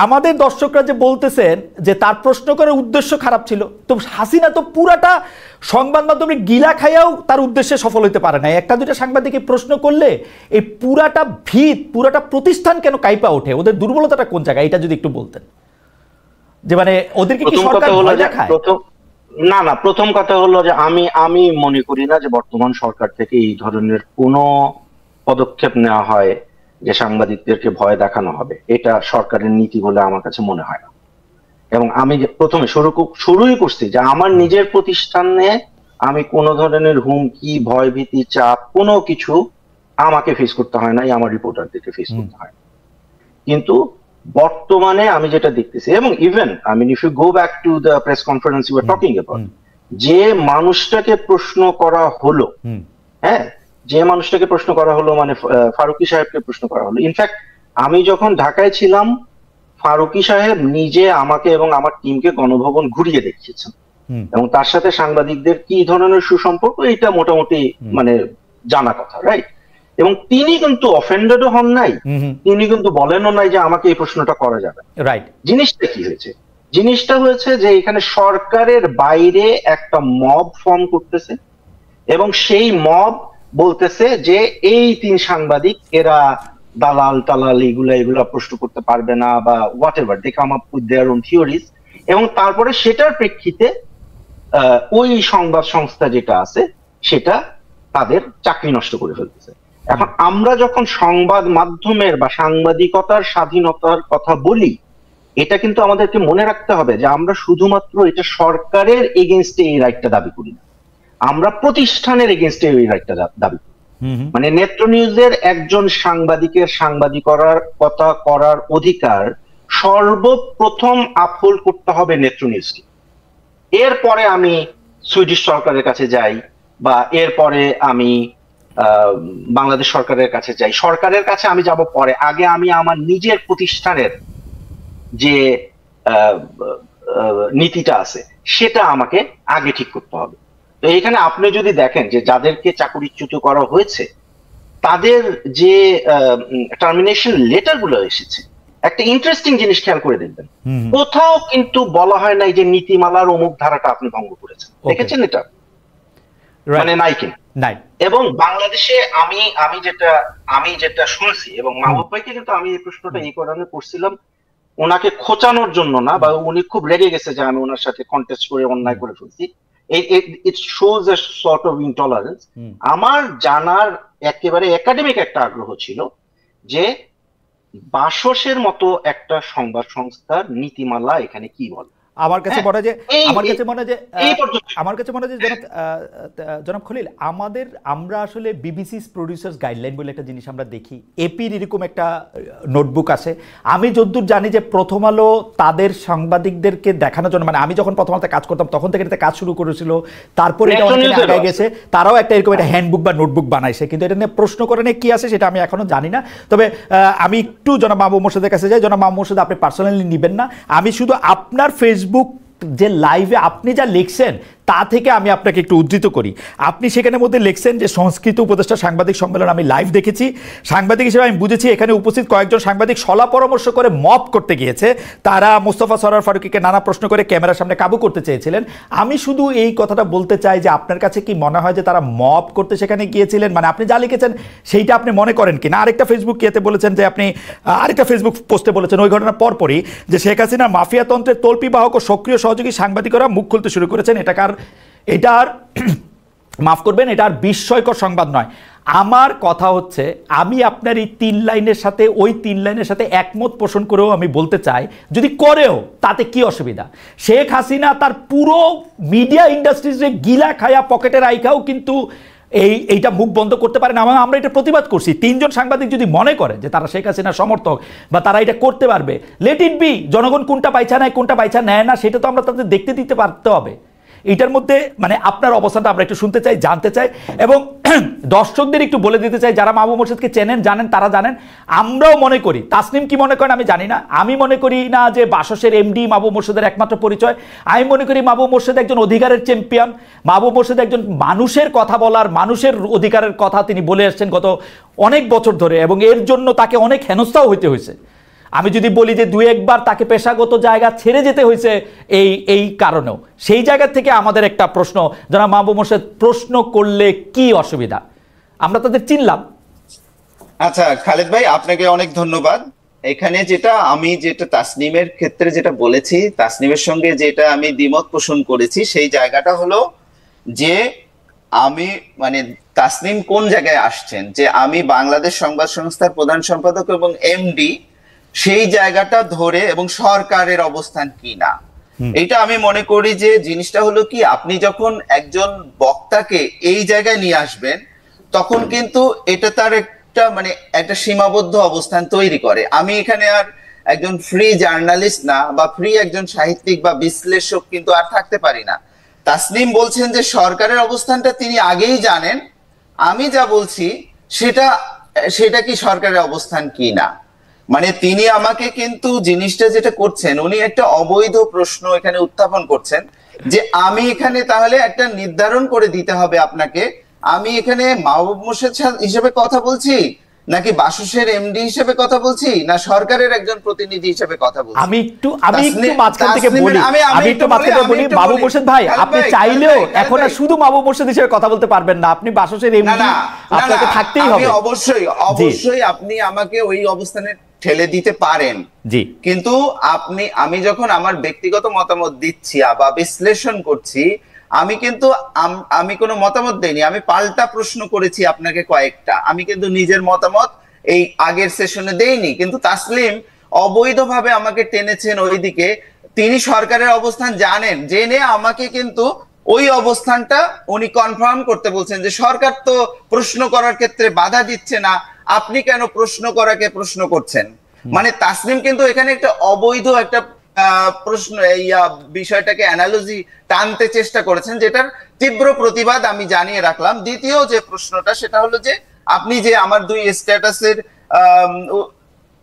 আমাদের দর্শকরা যে বলতেছেন যে তার প্রশ্ন করার উদ্দেশ্য খারাপ ছিল, তো হাসিনা তো পুরাটা সংবাদ মাধ্যমে গিলা খাইয়াও তার উদ্দেশ্যে সফল হতে পারে না। একটা দুটা সাংবাদিককে প্রশ্ন করলে এই পুরাটা ভিত, পুরাটা প্রতিষ্ঠান কেন কাইপা ওঠে? ওদের দুর্বলতাটা কোন জায়গায়, এটা যদি একটু বলতেন। যে মানে ওদেরকে কি সরকার ভয় দেখায়? না, প্রথম কথা হলো যে আমি মনে করি না যে বর্তমান সরকার থেকে এই ধরনের কোনো পদক্ষেপ নেওয়া হয় যে সাংবাদিকদেরকে ভয় দেখানো হবে। এটা সরকারের নীতি বলে আমার কাছে মনে হয় না। এবং আমি প্রথমে শুরুই করছি যে আমার নিজের প্রতিষ্ঠানে আমি কোনো ধরনের হুমকি, ভয়ভীতি, চাপ কোনো কিছু আমাকে ফেস করতে হয় না, আমার রিপোর্টারদেরকে ফেস করতে হয়। কিন্তু বর্তমানে আমি যেটা দেখতেছি, এবং even if you go back to the press conference you are talking about, যে মানুষটাকে প্রশ্ন করা হলো, হ্যাঁ, যে মানুষটাকে প্রশ্ন করা হলো মানে ফারুকী সাহেবকে প্রশ্ন করা হলো। ইনফ্যাক্ট আমি যখন ঢাকায় ছিলাম, ফারুকী সাহেব নিজে আমাকে এবং আমার টিমকে গণভবন ঘুরিয়ে দেখিয়েছেন, এবং তার সাথে সাংবাদিকদের কি ধরনের সুসম্পর্ক এটা মোটামুটি মানে জানা কথা, রাইট? এবং তিনি কিন্তু অফেন্ডেডও হন নাই, তিনি কিন্তু বলেনও নাই যে আমাকে এই প্রশ্নটা করা যাবে, রাইট? জিনিসটা কি হয়েছে? জিনিসটা হয়েছে যে এখানে সরকারের বাইরে একটা মব ফর্ম করতেছে, এবং সেই মব বলতেছে যে এই 3 সাংবাদিক এরা দালাল টালাল এগুলা প্রশ্ন করতে পারবে না, বা whatever they come up with their own theories. এবং তারপরে সেটার প্রেক্ষিতে ওই সংবাদ সংস্থা যেটা আছে সেটা তাদের চাকরি নষ্ট করে ফেলতেছে। এখন আমরা যখন সংবাদ মাধ্যমের বা সাংবাদিকতার স্বাধীনতার কথা বলি, এটা কিন্তু আমাদেরকে মনে রাখতে হবে যে আমরা শুধুমাত্র এটা সরকারের এগেইনস্টে এই রাইটটা দাবি করি না, আমরা প্রতিষ্ঠানের এগেইনস্টে এই রাইটটা দাবি করি। মানে নেত্র নিউজের একজন সাংবাদিকের সাংবাদিকতা করার অধিকার সর্বপ্রথম আপহোল্ড করতে হবে নেত্র নিউজকে। এরপরে আমি সুইডিশ সরকারের কাছে যাই, বা এরপরে আমি বাংলাদেশ সরকারের কাছে যাই। সরকারের কাছে আমি যাব পরে, আগে আমি আমার নিজের প্রতিষ্ঠানের যে নীতিটা আছে সেটা আমাকে আগে ঠিক করতে হবে। তো এখানে আপনি যদি দেখেন যে যাদেরকে চাকরিচ্যুত করা হয়েছে তাদের যে টার্মিনেশন লেটার গুলো এসেছে, একটা ইন্টারেস্টিং জিনিস খেয়াল করে দেখবেন, কোথাও কিন্তু বলা হয় নাই যে নীতিমালার অমুক ধারাটা আপনি ভঙ্গ করেছেন। দেখেছেন এটা? মানে নাই কিনা? নাই। এবং বাংলাদেশে আমি যেটা শুনছি, এবং মাহবুব ভাইকে কিন্তু আমি এই প্রশ্নটা এই কারণে করছিলাম, ওনাকে খোঁচানোর জন্য না, বা উনি খুব রেগে গেছে যে আমি ওনার সাথে কন্টেস্ট করে অন্যায় করে ফেলছি। It shows a sort of intolerance. আমার জানার একেবারে একাডেমিক একটা আগ্রহ ছিল যে বাসসের মতো একটা সংবাদ সংস্থার নীতিমালা এখানে কি বলে। আমার কাছে মনে হয় যে জনাব খলিল, আমরা আসলে বিবিসি's প্রডিউসার্স গাইডলাইন বলে একটা জিনিস আমরা দেখি, এপির এরকম একটা নোটবুক আছে। আমি যতদূর জানি যে প্রথম আলো তাদের সাংবাদিকদেরকে দেখানোর জন্য, মানে আমি যখন প্রথম আলোতে কাজ করতাম তখন থেকে এটা কাজ শুরু করেছিল, তারপরে এটা অনেক আগে গেছে, তারাও একটা এরকম একটা হ্যান্ডবুক বা নোটবুক বানাইছে, কিন্তু এটা নিয়ে প্রশ্ন করে নিয়ে কি আছে সেটা আমি এখনো জানি না। তবে আমি একটু জনাব মাহবুব মোর্শেদের কাছে যাই। জনাব মাহবুব মোর্শেদ, আপনি পার্সোনালি নিবেন না, আমি শুধু আপনার ফেসবুক যে লাইভে আপনি যা লিখছেন তা থেকে আমি আপনাকে একটু উদ্ধৃত করি। আপনি সেখানের মধ্যে লিখছেন যে সংস্কৃত উপদেষ্টা সাংবাদিক সম্মেলন আমি লাইভ দেখেছি, সাংবাদিক হিসেবে আমি বুঝেছি এখানে উপস্থিত কয়েকজন সাংবাদিক সলা পরামর্শ করে মব করতে গিয়েছে, তারা মোস্তফা সরোয়ার ফারুকীকে নানা প্রশ্ন করে ক্যামেরার সামনে কাবু করতে চেয়েছিলেন। আমি শুধু এই কথাটা বলতে চাই যে আপনার কাছে কি মনে হয় যে তারা মব করতে সেখানে গিয়েছিলেন? মানে আপনি যা লিখেছেন সেইটা আপনি মনে করেন কি না? আরেকটা ফেসবুক ইয়েতে বলেছেন যে আপনি আরেকটা ফেসবুক পোস্টে বলেছেন ওই ঘটনার পরপরই যে শেখ হাসিনার মাফিয়াতন্ত্রের তল্পিবাহক ও সক্রিয় সহযোগী সাংবাদিকরা মুখ খুলতে শুরু করেছেন। এটার মাফ করবেন, এটা আর বিস্ময়কর সংবাদ নয়। আমার কথা হচ্ছে, আমি আপনার এই 3 লাইনের সাথে ওই 3 লাইনের সাথে একমত পোষণ করেও আমি বলতে চাই, যদি করেও তাতে কি অসুবিধা? শেখ হাসিনা তার পুরো মিডিয়া ইন্ডাস্ট্রিজে গিলা খায়া পকেটে রাইখাও কিন্তু এইটা মুখ বন্ধ করতে পারে না। আমরা এটা প্রতিবাদ করছি। 3 জন সাংবাদিক যদি মনে করে যে তারা শেখ হাসিনার সমর্থক বা তারা এটা করতে পারবে, লেট ইট বি। জনগণ কোনটা পাইছা নেয়, কোনটা পাইছা নেয় না, সেটা তো আমরা তাদের দেখতে দিতে পারতে হবে। এটার মধ্যে মানে আপনার অবস্থানটা আমরা একটু শুনতে চাই, জানতে চাই, এবং দর্শকদের একটু বলে দিতে চাই, যারা মাহবুব মোর্শেদকে চেনেন, জানেন, তারা জানেন। আমরাও মনে করি, তাসনিম কি মনে করেন আমি জানি না, আমি মনে করি না যে বাসসের এমডি মাহবুব মোর্শেদের একমাত্র পরিচয়। আমি মনে করি মাহবুব মোর্শেদ একজন অধিকারের চ্যাম্পিয়ন। মাহবুব মোর্শেদ একজন মানুষের কথা বলার, মানুষের অধিকারের কথা তিনি বলে আসছেন গত অনেক বছর ধরে, এবং এর জন্য তাকে অনেক হেনস্থাও হইতে হয়েছে। আমি যদি বলি যে 2-1 বার তাকে পেশাগত জায়গা ছেড়ে যেতে হয়েছে এই কারণেও। সেই জায়গা থেকে আমাদের একটা প্রশ্ন, যারা মাহবুব মোর্শেদ প্রশ্ন করলে কি অসুবিধা, আমরা তাদের চিনলাম। আচ্ছা খালেদ ভাই, আপনাকে অনেক ধন্যবাদ। এখানে আমি যেটা তাসনিমের ক্ষেত্রে যেটা বলেছি, তাসনিমের সঙ্গে যেটা আমি দ্বিমত পোষণ করেছি, সেই জায়গাটা হলো যে আমি মানে তাসনিম কোন জায়গায় আসছেন, যে আমি বাংলাদেশ সংবাদ সংস্থার প্রধান সম্পাদক এবং এমডি, সেই জায়গাটা ধরে এবং সরকারের অবস্থান কি না, এটা আমি মনে করি যে জিনিসটা হলো কি, আপনি যখন একজন বক্তাকে এই জায়গায় নিয়ে আসবেন, তখন কিন্তু এটা তার একটা সীমাবদ্ধ অবস্থান তৈরি করে। আমি এখানে আর একজন ফ্রি জার্নালিস্ট না, বা ফ্রি একজন সাহিত্যিক বা বিশ্লেষক কিন্তু আর থাকতে পারি না। তাসনিম বলছেন যে সরকারের অবস্থানটা তিনি আগেই জানেন, আমি যা বলছি সেটা কি সরকারের অবস্থান কি না। মানে তিনি আমাকে কিন্তু জিনিসটা যেটা করছেন, উনি একটা অবৈধ প্রশ্ন এখানে উত্থাপন করছেন, যে আমি এখানে তাহলে একটা নির্ধারণ করে দিতে হবে আপনাকে, আমি এখানে মাহবুব মোর্শেদ হিসেবে কথা বলছি, নাকি বাসসের এমডি হিসেবে কথা বলছি, না সরকারের একজন প্রতিনিধি হিসেবে কথা বলছি। আমি একটু মাঝখান থেকে বলি, মাহবুব মোর্শেদ ভাই, আপনি চাইলেও এখন আর শুধু মাহবুব মোর্শেদ হিসেবে কথা বলতে পারবেন না, আপনি বাসসের এমডি, আপনাকে থাকতেই হবে। অবশ্যই আপনি আমাকে ওই অবস্থানে ঠেলে দিতে পারেন, জি, কিন্তু আমি যখন আমার ব্যক্তিগত মতামত দিচ্ছি বা বিশ্লেষণ করছি, আমি কোনো মতামত দেইনি, আমি পাল্টা প্রশ্ন করেছি আপনাকে কয়েকটা, আমি কিন্তু নিজের মতামত এই আগের সেশনে দেইনি। কিন্তু তাসলিম অবৈধভাবে আমাকে টেনেছেন ওইদিকে, তিনি সরকারের অবস্থান জানেন, জেনে আমাকে কিন্তু ওই অবস্থানটা উনি কনফার্ম করতে বলছেন, যে সরকার তো প্রশ্ন করার ক্ষেত্রে বাধা দিচ্ছে না, আপনি কেন প্রশ্ন করাকে প্রশ্ন করছেন। মানে তাসনিম কিন্তু এখানে একটা অবৈধ একটা প্রশ্ন, এই বিষয়টাকে অ্যানালজি টানতে চেষ্টা করেছেন, যেটার তীব্র প্রতিবাদ আমি জানিয়ে রাখলাম। দ্বিতীয় যে প্রশ্নটা, সেটা হলো যে আপনি যে আমার 2 স্ট্যাটাসের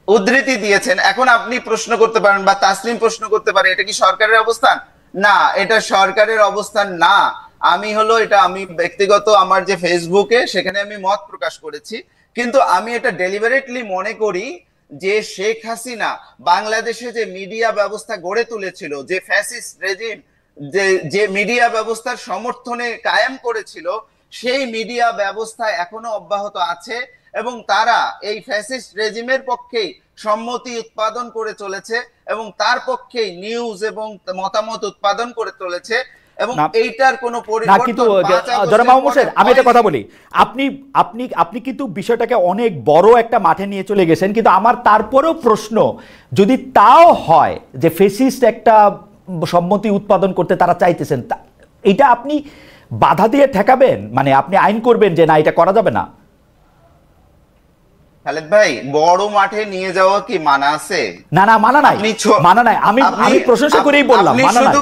উদ্ধৃতি দিয়েছেন, এখন আপনি প্রশ্ন করতে পারেন বা তাসনিম প্রশ্ন করতে পারে, এটা কি সরকারের অবস্থান? না, এটা সরকারের অবস্থান না। আমি ব্যক্তিগত আমার যে ফেসবুকে, সেখানে আমি মত প্রকাশ করেছি, কিন্তু আমি এটা ডেলিভারেটলি মনে করি যে শেখ হাসিনা বাংলাদেশে যে মিডিয়া ব্যবস্থা গড়ে তুলেছিল, যে ফ্যাসিস্ট রেজিম যে মিডিয়া ব্যবস্থার সমর্থনে কায়েম করেছিল, সেই মিডিয়া ব্যবস্থা এখনো অব্যাহত আছে, এবং তারা এই ফ্যাসিস্ট রেজিমের পক্ষেই সম্মতি উৎপাদন করে চলেছে, এবং তার পক্ষেই নিউজ এবং মতামত উৎপাদন করে চলেছে, এবং এইটার কোনো পরিবর্তন। আমি একটা কথা বলি, আপনি কিন্তু বিষয়টাকে অনেক বড় একটা মাঠে নিয়ে চলে গেছেন, কিন্তু আমার তারপরেও প্রশ্ন, যদি তাও হয় যে ফেসিস্ট একটা সম্মতি উৎপাদন করতে তারা চাইতেছেন, এটা আপনি বাধা দিয়ে ঠেকাবেন, মানে আপনি আইন করবেন যে না, এটা করা যাবে না? খালেদ ভাই, বড় মাঠে নিয়ে যাওয়া কি মানা আছে? না, মানা নাই। আমি প্রশংসা করেই বললাম, মানা নাই।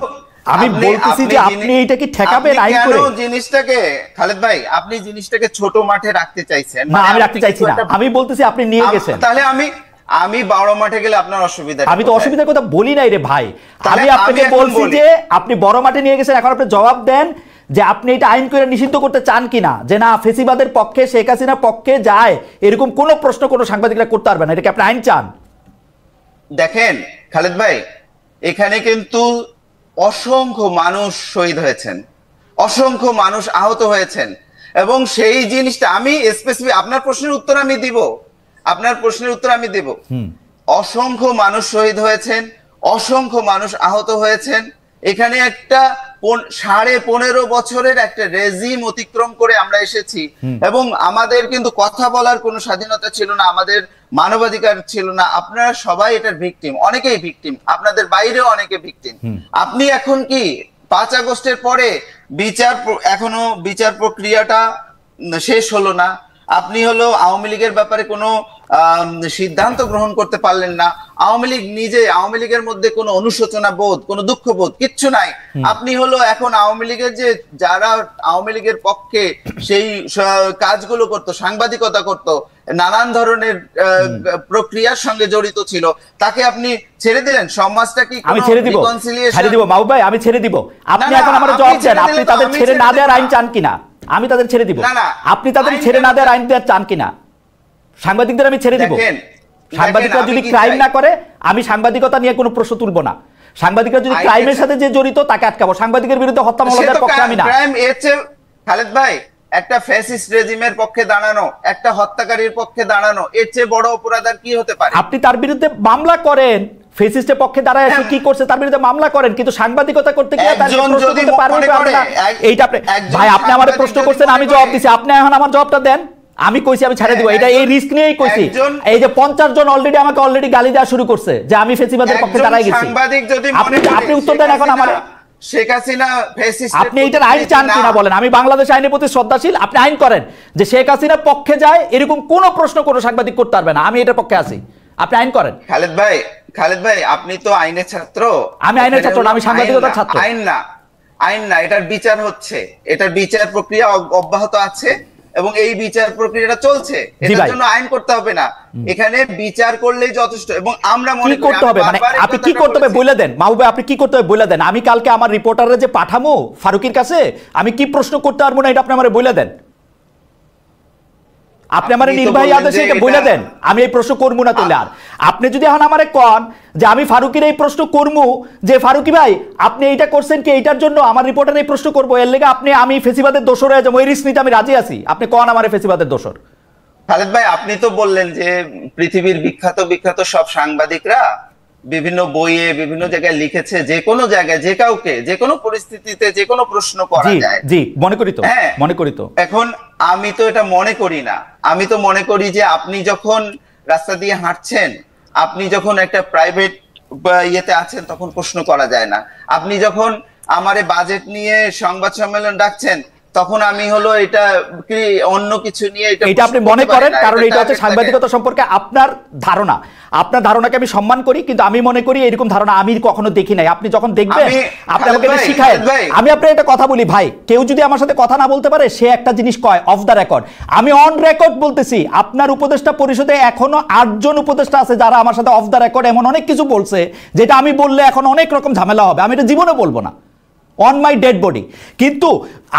আমি বলতেছি যে আপনি এটা কি ঠেকাবেন আইন করে? জিনিসটাকে খালেদ ভাই, আপনি জিনিসটাকে ছোট মাঠে রাখতে চাইছেন। না, আমি রাখতে চাইছি না, আমি বলতেছি আপনি নিয়ে গেছেন। তাহলে আমি বড় মাঠে গেলে আপনার অসুবিধা? আমি তো অসুবিধার কথা বলি নাই রে ভাই, আমি আপনাকে বলছি যে আপনি বড় মাঠে নিয়ে গেছেন। এখন আপনি জবাব দেন যে আপনি এটা আইন করে নিষিদ্ধ করতে চান কিনা, যে না ফেসিবাদের পক্ষে, শেখ হাসিনার পক্ষে যায় এরকম কোন প্রশ্ন কোনো সাংবাদিকরা করতে পারবে না, এটা কি আপনি আইন চান? দেখেন খালেদ ভাই, এখানে কিন্তু অসংখ্য মানুষ শহীদ হয়েছেন, অসংখ্য মানুষ আহত হয়েছেন, এবং সেই জিনিসটা আমি স্পেসিফিক আপনার প্রশ্নের উত্তর আমি দেব। অসংখ্য মানুষ শহীদ হয়েছেন, অসংখ্য মানুষ আহত হয়েছেন, এখানে একটা 15.5 বছরের একটা রেজিম অতিক্রম করে আমরা এসেছি, এবং আমাদের কিন্তু কথা বলার কোনো স্বাধীনতা ছিল না, আমাদের মানবাধিকার ছিল না। আপনারা সবাই এটার ভিকটিম, অনেকেই ভিকটিম, আপনাদের বাইরেও অনেকে ভিকটিম। আপনি এখন কি 5 আগস্টের পরে এখনো বিচার প্রক্রিয়াটা শেষ হলো না, আপনি হলো আওয়ামী লীগের ব্যাপারে কোনো সিদ্ধান্ত গ্রহণ করতে পারলেন না। আওয়ামী লীগ নিজে, আওয়ামী লীগের মধ্যে কোনো অনুশোচনা বোধ, কোনো দুঃখ বোধ কিচ্ছু নাই। আপনি হলো এখন আওয়ামী লীগের যে যারা আওয়ামী লীগের পক্ষে সেই কাজগুলো করতো, সাংবাদিকতা করতো, নানান ধরনের প্রক্রিয়ার সঙ্গে জড়িত ছিল, তাকে আপনি ছেড়ে দিলেন। সমাজটা কি আমি ছেড়ে দিব মাহবুব ভাই, আমি ছেড়ে দিব। আপনি এখন আমার জবাব দেন, আপনি তাদের ছেড়ে না দেওয়ার আইন চান কিনা? আমি তাদের ছেড়ে দিব। আপনি তাদের ছেড়ে না দেওয়ার আইন দেওয়ার চান কিনা? সাংবাদিকদের আমি ছেড়ে দিব। সাংবাদিকরা যদি ক্রাইম না করে আমি সাংবাদিকতা নিয়ে কোনো প্রশ্ন তুলব না। সাংবাদিকরা যদি ক্রাইমের সাথে যে জড়িত তাকে আটকাবো। সাংবাদিকের বিরুদ্ধে হত্যা মামলার পক্ষে আমি না। খালেদ ভাই, একটা ফ্যাসিস্ট রেজিমের পক্ষে দাঁড়ানো, একটা হত্যাকারীর পক্ষে দাঁড়ানো, এর চেয়ে বড় অপরাধ আর কি হতে পারে? আপনি তার বিরুদ্ধে মামলা করেন, ফ্যাসিস্টের পক্ষে দাঁড়ায় সে কি করছে তার বিরুদ্ধে মামলা করেন, কিন্তু সাংবাদিকতা করতে গিয়ে তার প্রশ্ন করতে পারবেন না। এইটা আপনি ভাই, আপনি আমারে প্রশ্ন করছেন, আমি জবাব দিছি, আপনি এখন আমার জবাবটা দেন। আমি কইছি আমি ছেড়ে দিব, এটা এই রিস্ক নিয়েই কইছি। এই যে 50 জন অলরেডি আমাকে গালি দেওয়া শুরু করছে যে আমি ফ্যাসিবাদের পক্ষে দাঁড়াই গেছি। আপনি উত্তর দেন এখন আমারে। শেখ হাসিনা ফ্যাসিস্ট, আপনি এটার আইন চান কিনা বলেন? আমি বাংলাদেশ আইনের প্রতি শ্রদ্ধাশীল, আপনি আইন করেন যে শেখ হাসিনার পক্ষে যায় এরকম কোন প্রশ্ন কোনো সাংবাদিক করতে পারবে না, আমি এটার পক্ষে আছি, আপনি আইন করেন। খালেদ ভাই আপনি তো আইনের ছাত্র। আমি আইনের ছাত্র না, আমি সাংবাদিকতার ছাত্র। আইন না, এটার বিচার হচ্ছে, এটার বিচার প্রক্রিয়া অব্যাহত আছে এবং এই বিচার প্রক্রিয়াটা চলছে। এটার জন্য আইন করতে হবে না, এখানে বিচার করলেই যথেষ্ট। এবং আমরা মনে করি করতে হবে, মানে আপনি কি করতে হবে বলে দেন মাহবুব ভাই, আপনি কি করতে হবে বলে দেন। আমি কালকে আমার রিপোর্টারে যে পাঠামো ফারুকের কাছে, আমি কি প্রশ্ন করতে পারবো না এটা আপনি আমারে বলে দেন। আপনি আমার নির্বাহী আদেশে এটা বলে দেন, আমি এই প্রশ্ন করবো না। তাহলে আর আপনি যদি এখন আমারে কন যে আমি ফারুকের এই প্রশ্ন করবো যে ফারুকি ভাই আপনি এইটা করছেন কি, এইটার জন্য আমার রিপোর্টার এই প্রশ্ন করবো, এর লেগে আমি ফেসিবাদের দোষর হয়ে যাবো, ওই রিস্ক নিতে আমি রাজি আছি। আপনি কন আমার ফেসিবাদের দোষর। খালেদ ভাই, আপনি তো বললেন যে পৃথিবীর বিখ্যাত সব সাংবাদিকরা বিভিন্ন বইয়ে বিভিন্ন জায়গায় লিখেছে যে কোনো জায়গায় যে কাউকে যে কোনো পরিস্থিতিতে যে কোনো প্রশ্ন করা যায়। জি মনে করি তো, মনে করি তো। এখন আমি তো এটা মনে করি না, আমি তো মনে করি যে আপনি যখন রাস্তা দিয়ে হাঁটছেন, আপনি যখন একটা প্রাইভেট ইয়েতে আছেন তখন প্রশ্ন করা যায় না। আপনি যখন আমারে বাজেট নিয়ে সংবাদ সম্মেলন ডাকছেন তখন আমি হলো এটা কি অন্য কিছু নিয়ে এটা আপনি মনে করেন, কারণ এটা হচ্ছে সাংবাদিকতা সম্পর্কে আপনার ধারণা। আপনার ধারণাকে আমি সম্মান করি, কিন্তু আমি মনে করি এরকম ধারণা আমি কখনো দেখি নাই। আপনি যখন দেখবেন আপনি আমাকে এটা শিখায়েন। আমি আপনার একটা কথা বলি ভাই, কেউ যদি আমার সাথে কথা না বলতে পারে সে একটা জিনিস কয় অফ দ্য রেকর্ড। আমি অন রেকর্ড বলতেছি, আপনার উপদেষ্টা পরিষদে এখনো 8 জন উপদেষ্টা আছে যারা আমার সাথে অফ দ্য রেকর্ড এমন অনেক কিছু বলছে যেটা আমি বললে এখন অনেক রকম ঝামেলা হবে, আমি এটা জীবনে বলবো না, অন মাই ডেড বডি। কিন্তু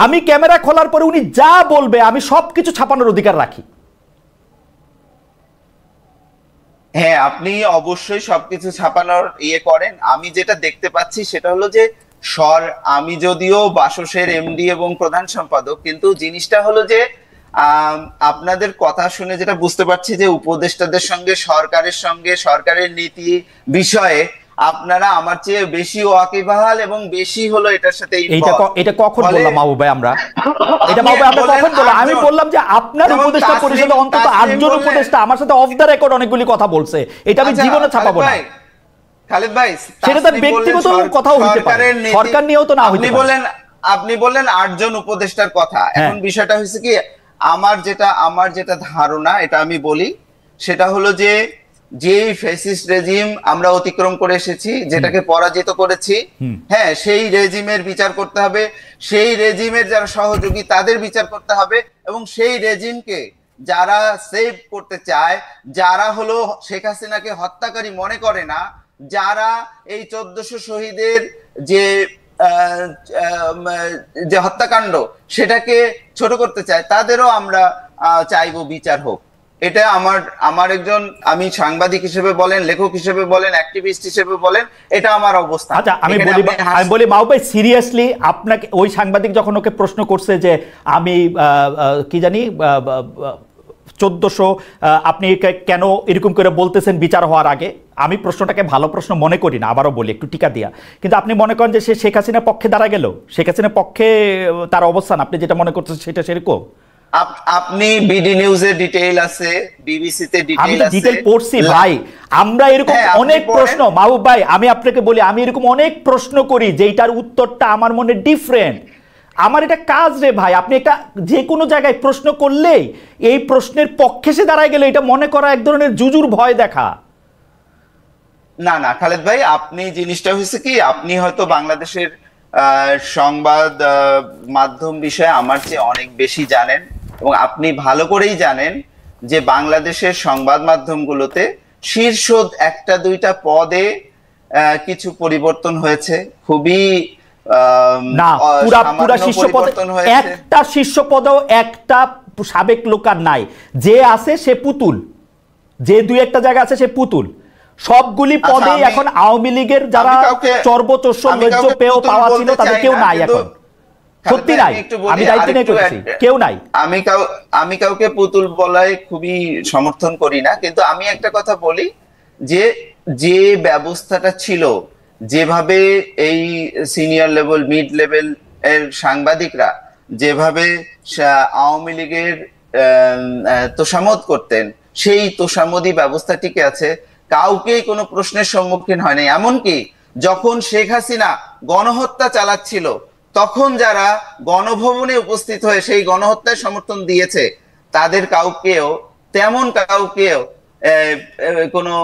আমি ক্যামেরা খোলার পরে উনি যা বলবে আমি সবকিছু ছাপানোর অধিকার রাখি। হ্যাঁ, আপনি অবশ্যই সবকিছু ছাপানোর ইয়ে করেন। আমি যেটা দেখতে পাচ্ছি সেটা হলো যে আমি যদিও বাসসের এমডি এবং প্রধান সম্পাদক, কিন্তু জিনিসটা হলো যে আপনাদের কথা শুনে যেটা বুঝতে পারছি যে উপদেষ্টাদের সঙ্গে সরকারের নীতি বিষয়ে আপনারা আমার চেয়ে বেশি ওয়াকিবহাল এবং বেশি হলো এটার সাথে। এটা কখন বললাম মাহবুব ভাই? আমরা এটা মাহবুব ভাই আমরা কখন বললাম? আমি বললাম যে আপনার উপদেষ্টা পরিষদে অন্তত 8 জন উপদেষ্টা আমার সাথে অফ দ্য রেকর্ড অনেকগুলি কথা বলছে, এটা আমি জীবনে ছাপাবো না। খালেদ ভাই, সেটা তার ব্যক্তিগত কথাও হতে পারে, সরকার নিয়েও তো না হতে পারে। আপনি বললেন 8 জন উপদেষ্টার কথা। এখন বিষয়টা হচ্ছে কি, আমার যেটা ধারণা এটা আমি বলি, সেটা হলো যে ফ্যাসিস্ট রেজিম আমরা অতিক্রম করে এসেছি, যেটাকে পরাজিত করেছি, হ্যাঁ সেই রেজিমের বিচার করতে হবে, সেই রেজিমের যারা সহযোগী তাদের বিচার করতে হবে, এবং সেই রেজিমকে যারা সেভ করতে চায়, যারা হলো শেখ হাসিনাকে হত্যাকারী মনে করে না, যারা এই 1400 শহীদের যে হত্যাকাণ্ড সেটাকে ছোট করতে চায়, তাদেরও আমরা চাইবো বিচার হোক। এটা আমার একজন, আমি সাংবাদিক হিসেবে বলেন, লেখক হিসেবে বলেন, অ্যাক্টিভিস্ট হিসেবে বলেন, এটা আমার অবস্থা। আচ্ছা আমি বলি মাহবুব ভাই, সিরিয়াসলি আপনাকে ওই সাংবাদিক যখন ওকে প্রশ্ন করছে যে আমি কি জানি 1400 আপনি কেন এরকম করে বলতেছেন বিচার হওয়ার আগে? আমি প্রশ্নটাকে ভালো প্রশ্ন মনে করি না, আবারও বলি একটু টিকা দিয়া, কিন্তু আপনি মনে করেন যে সে শেখ হাসিনার পক্ষে দাঁড়া গেল, শেখ হাসিনার পক্ষে তার অবস্থান আপনি যেটা মনে করছেন সেটা সেরকম? আপনি বিডি নিউজে ডিটেইল আছে, বিবিসিতে ডিটেইল আছে, আমি ডিটেইল পড়ছি ভাই। আমরা এরকম অনেক প্রশ্ন, মাহবুব ভাই আমি আপনাকে বলি, আমি এরকম অনেক প্রশ্ন করি যেটার উত্তরটা আমার মনে ডিফারেন্ট। আমার এটা কাজ রে ভাই। আপনি একটা যে কোনো জায়গায় প্রশ্ন করলেই এই প্রশ্নের পক্ষে সে দাঁড়ায় গেলে এটা মনে করা এক ধরনের জুজুর ভয় দেখা। না না খালেদ ভাই, আপনি জিনিসটা হয়েছে কি, আপনি হয়তো বাংলাদেশের সংবাদ মাধ্যম বিষয়ে আমার চেয়ে অনেক বেশি জানেন, এবং আপনি ভালো করেই জানেন যে বাংলাদেশের সংবাদ মাধ্যমগুলোতে শীর্ষ একটা দুইটা পদে কিছু পরিবর্তন হয়েছে, খুবই না পুরা শীর্ষ পদে একটা শীর্ষ পদেও একটা সাবেক লোক আর নাই, যে আছে সে পুতুল, যে দুই একটা জায়গা আছে সে পুতুল। সবগুলি পদে এখন আওয়ামী লীগের যারা সর্বোচ্চ লজ্জ পেয়েও পাওয়া ছিল তাদের কেউ নাই এখন, সত্যি নাই, আমি দায়িত্ব নিয়ে করছি, কেউ নাই। আমি কাউকে পুতুল বলায় খুবই সমর্থন করি না, কিন্তু আমি একটা কথা বলি যে যে ব্যবস্থাটা ছিল, যেভাবে এই সিনিয়র লেভেল মিড লেভেল এর সাংবাদিকরা যেভাবে আওয়ামী লীগের তোষামদ করতেন, সেই তোষামদি ব্যবস্থা টিকে আছে, কাউকেই কোনো প্রশ্নের সম্মুখীন হয়নি। এমনকি যখন শেখ হাসিনা গণহত্যা চালাচ্ছিল তখন যারা গণভবনে উপস্থিত হয়ে সেই গণহত্যায় সমর্থন দিয়েছে তাদের কাউকেও কোনো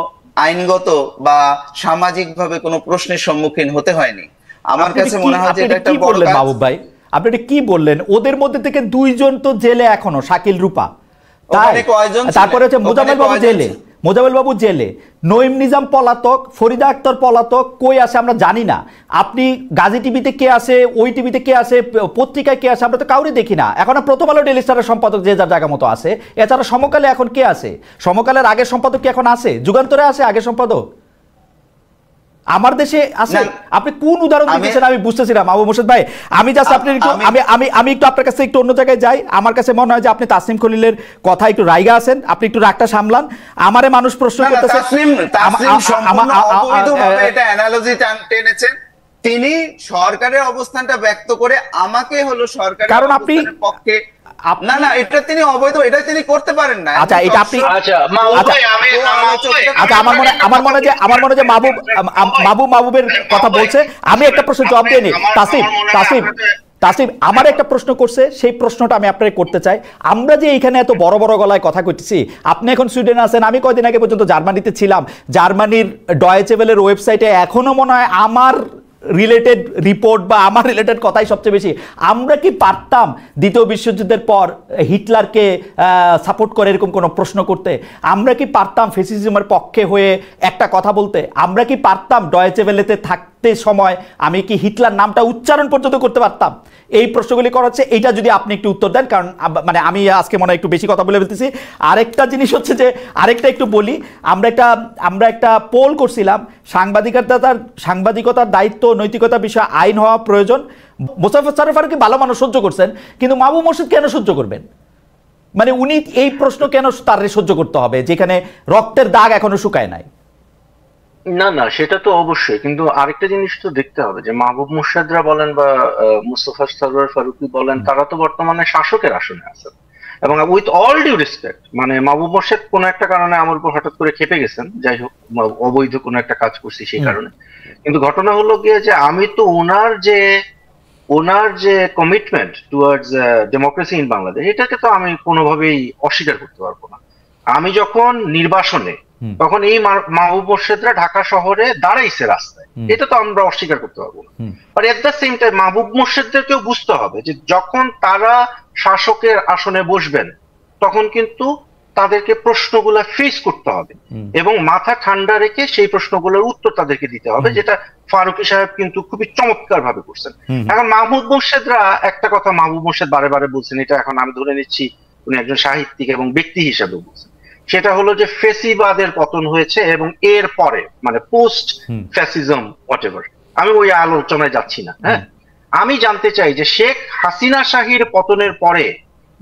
আইনগত বা সামাজিকভাবে কোনো প্রশ্নের সম্মুখীন হতে হয়নি। আমার কাছে মনে হয় যে এটা একটা বড় কাজ। মাহবুব ভাই আপনি এটা কি বললেন? ওদের মধ্যে থেকে দুইজন তো জেলে এখনো, শাকিল রূপা, তারপরে হচ্ছে মোজাম্মেল বাবু জেলে, মোজাম্মেল বাবু জেলে, নঈম নিজাম পলাতক, ফরিদা আক্তার পলাতক, কই আছে আমরা জানি না। আপনি গাজী টিভিতে কে আছে, ওই টিভিতে কে আছে, পত্রিকায় কে আছে, আমরা তো কাউরে দেখি না। এখন প্রথম আলো ডেইলি স্টারের সম্পাদক যে যার জায়গা মতো আছে, এছাড়া সমকালে এখন কে আছে? সমকালের আগের সম্পাদক কি এখন আছে? যুগান্তরে আছে আগের সম্পাদক? আমার দেশে আছে? আপনি কোন উদাহরণ দিচ্ছেন আমি বুঝতেছি না মাহবুব মোর্শেদ ভাই। আমি জাস্ট আপনি আমি একটু আপনার কাছে একটু অন্য জায়গায় যাই। আমার কাছে মনে হয় যে আপনি তাসনিম খলিলের কথা একটু রাইগা আছেন, আপনি একটু রাগটা সামলান। আমারে মানুষ প্রশ্ন করতেছে, এটা অ্যানালজি টেনেছেন, তিনি সরকারের অবস্থানটা ব্যক্ত করে আমাকে হলো সরকারের কারণ আপনি পক্ষে না না এটা তিনি অবৈধ, এটা তিনি করতে পারেন না। আচ্ছা এটা আপনি আমার মনে যে মাহবুবের কথা বলছে, আমি একটা প্রশ্ন জবাব দিয়ে নিই। তাসিম আমার একটা প্রশ্ন করছে, সেই প্রশ্নটা আমি আপনাকে করতে চাই। আমরা যে এখানে এত বড় বড় গলায় কথা কইতেছি, আপনি এখন সুইডেনে আছেন, আমি কয়দিন আগে পর্যন্ত জার্মানিতে ছিলাম। জার্মানির ডয়েচে ওয়েলের ওয়েবসাইটে এখনো মনে হয় আমার রিলেটেড রিপোর্ট বা আমার রিলেটেড কথাই সবচেয়ে বেশি। আমরা কি পারতাম দ্বিতীয় বিশ্বযুদ্ধের পর হিটলারকে সাপোর্ট করে এরকম কোনো প্রশ্ন করতে? আমরা কি পারতাম ফ্যাসিজমের পক্ষে হয়ে একটা কথা বলতে? আমরা কি পারতাম ডয়েচে ওয়েলেতে থাকতে সময় আমি কি হিটলার নামটা উচ্চারণ পর্যন্ত করতে পারতাম? এই প্রশ্নগুলি করা হচ্ছে, এইটা যদি আপনি একটু উত্তর দেন, কারণ মানে আমি আজকে মনে হয় একটু বেশি কথা বলে ফেলতেছি। আরেকটা জিনিস হচ্ছে যে আরেকটা একটু বলি, আমরা একটা পোল করছিলাম, সাংবাদিকতার দায়িত্ব নৈতিকতা বিষয়ে আইন হওয়া প্রয়োজন। মোশাররফ ফারুকী ভালো মানুষ সহ্য করছেন, কিন্তু মাহবুব মোর্শেদ কেন সহ্য করবেন? মানে উনি এই প্রশ্ন কেন তার সহ্য করতে হবে যেখানে রক্তের দাগ এখনো শুকায় নাই? না না সেটা তো অবশ্যই, কিন্তু আরেকটা জিনিস তো দেখতে হবে যে মাহবুব মোর্শেদরা বলেন বা মুস্তফা সরওয়ার ফারুকী বলেন, তারা তো বর্তমানে শাসকের আসনে আছেন। এবং উইথ অল ডিউ রেসপেক্ট, মানে মাহবুব মোর্শেদ কোনো একটা কারণে আমার উপর হঠাৎ করে খেপে গেছেন, যাই হোক অবৈধ কোনো একটা কাজ করছি সেই কারণে। কিন্তু ঘটনা হলো গিয়ে যে আমি তো ওনার যে commitment towards democracy in Bangladesh, এটাকে তো আমি কোনোভাবেই অস্বীকার করতে পারবো না। আমি যখন নির্বাসনে, তখন এই মাহবুব মোর্শেদরা ঢাকা শহরে দাঁড়াইছে রাস্তায়, এটা তো আমরা অস্বীকার করতে পারবো না। আর এট দ্য সেম টাইম মাহবুব মোর্শেদদেরকেও বুঝতে হবে যে যখন তারা শাসকের আসনে বসবেন তখন কিন্তু তাদেরকে প্রশ্নগুলা ফেস করতে হবে এবং মাথা ঠান্ডা রেখে সেই প্রশ্নগুলোর উত্তর তাদেরকে দিতে হবে, যেটা ফারুকী সাহেব কিন্তু খুবই চমৎকার ভাবে করছেন। এখন মাহবুব মোর্শেদরা একটা কথা মাহবুব মোর্শেদ বারে বারে বলছেন, এটা এখন আমি ধরে নিচ্ছি উনি একজন সাহিত্যিক এবং ব্যক্তি হিসাবে বলছেন, সেটা হলো যে ফেসিবাদের পতন হয়েছে এবং এর পরে মানে পোস্ট ফ্যাসিজম হোয়াটএভার, আমি ওই আলোচনায় যাচ্ছি না। হ্যাঁ, আমি জানতে চাই যে শেখ হাসিনা শাহীর পতনের পরে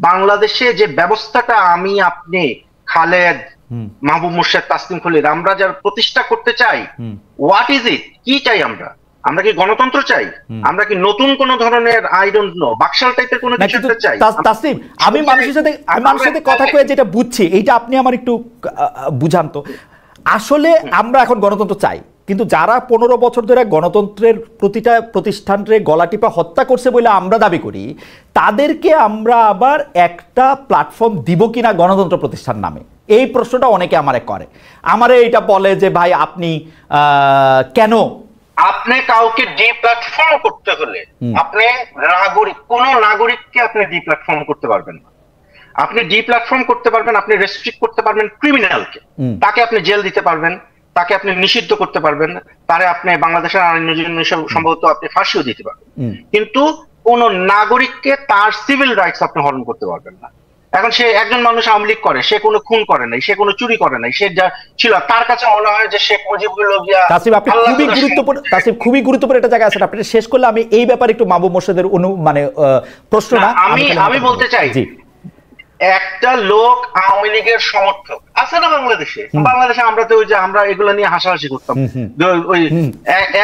বাংলাদেশে যে ব্যবস্থাটা আমি আপনি খালেদ মাহবুব মোর্শেদ তাসলিম খলিল আমরা যারা প্রতিষ্ঠা করতে চাই, হোয়াট ইজ ইট, কি চাই আমরা? আমরা কি গণতন্ত্র চাই? আমরা কি নতুন কোন ধরনের আই ডোন্ট নো বাকশাল টাইপের কোনো কিছু চাই? তাসলিম, আমি মানুষের সাথে কথা কয়ে যেটা বুঝছি এইটা আপনি আমার একটু বুঝান তো। আসলে আমরা এখন গণতন্ত্র চাই, কিন্তু যারা 15 বছর ধরে গণতন্ত্রের প্রতিটা প্রতিষ্ঠানকে গলাটিপা হত্যা করছে বলে আমরা দাবি করি, তাদেরকে আমরা আবার একটা প্ল্যাটফর্ম দিব কিনা গণতন্ত্র প্রতিষ্ঠান নামে, এই প্রশ্নটা অনেকে আমারে করে। আমারে এটা বলে যে ভাই আপনি কেন, আপনি কাউকে ডিপ্ল্যাটফর্ম করতে হলে আপনি কোন নাগরিককে আপনি ডিপ্ল্যাটফর্ম করতে পারবেন না। আপনি ডিপ্ল্যাটফর্ম করতে পারবেন, আপনি রেস্ট্রিক্ট করতে পারবেন ক্রিমিনালকে, তাকে আপনি জেল দিতে পারবেন, তাকে আপনি নিষিদ্ধ করতে পারবেন, তারে আপনি বাংলাদেশের আইনের জন্য সম্ভবত আপনি ফাঁসিও দিতে পারবেন, কিন্তু কোন নাগরিককে তার সিভিল রাইটস আপনি হরণ করতে পারবেন না। এখন সে একজন মানুষ আওয়ামী লীগ করে, সে কোনো খুন করে নাই, সে কোনো চুরি করে নাই, সে যা ছিল তার কাছে মনে হয় যে শেখ মুজিবুর গিয়া। তাসিফ, আপনি খুবই গুরুত্বপূর্ণ একটা জায়গা আছে, আপনি শেষ করলে আমি এই ব্যাপারে একটু মাহবুব মোর্শেদের মানে প্রশ্ন না আমি বলতে চাই, একটা লোক আওয়ামী লীগের সমর্থক আছে না বাংলাদেশে আমরা তো ওই যে আমরা এগুলো নিয়ে হাসাহাসি করতাম, ওই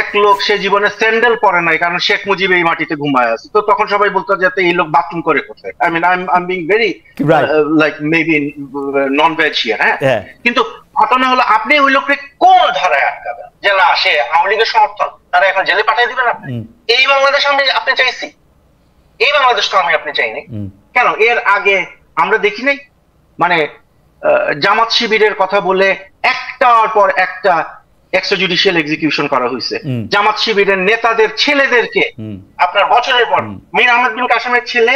এক লোক সে জীবনে স্যান্ডেল পরে নাই কারণ শেখ মুজিব এই মাটিতে ঘুমায় আছে, তো তখন সবাই বলতো যে এই লোক বাথরুম করে কোথায়। I mean I am being very like maybe non veg here, হ্যাঁ, কিন্তু ঘটনা হলো আপনি ওই লোককে কোন ধারায় আটকাবেন যে না সে আওয়ামী লীগের সমর্থন, তারা এখন জেলে পাঠিয়ে দিবেন আপনি? এই বাংলাদেশ আপনি চাইছি, এই বাংলাদেশ তো আপনি চাইনি কেন? এর আগে আমরা দেখি নাই মানে জামাত শিবিরের কথা বলে একটার পর একটা এক্সট্রাজুডিশিয়াল এক্সিকিউশন করা হয়েছে। জামাত শিবিরের নেতাদের ছেলেদেরকে আপনার বছরের পর, মীর আহমেদ বিন কাসেমের ছেলে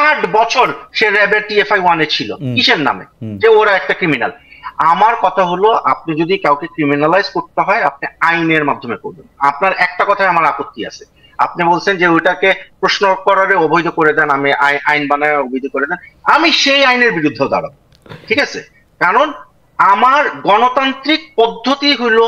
8 বছর সে র্যাবের TFI 1 এ ছিল, কিসের নামে? যে ওরা একটা ক্রিমিনাল। আমার কথা হলো আপনি যদি কাউকে ক্রিমিনালাইজ করতে হয় আপনি আইনের মাধ্যমে করবেন। আপনার একটা কথায় আমার আপত্তি আছে, আপনি বলছেন যে ওইটাকে প্রশ্ন করারে অবৈধ করে দেন, আমি আইন বানায় অবৈধ করে দেন, আমি সেই আইনের বিরুদ্ধে দাঁড়াবো, ঠিক আছে? কারণ আমার গণতান্ত্রিক পদ্ধতি হলো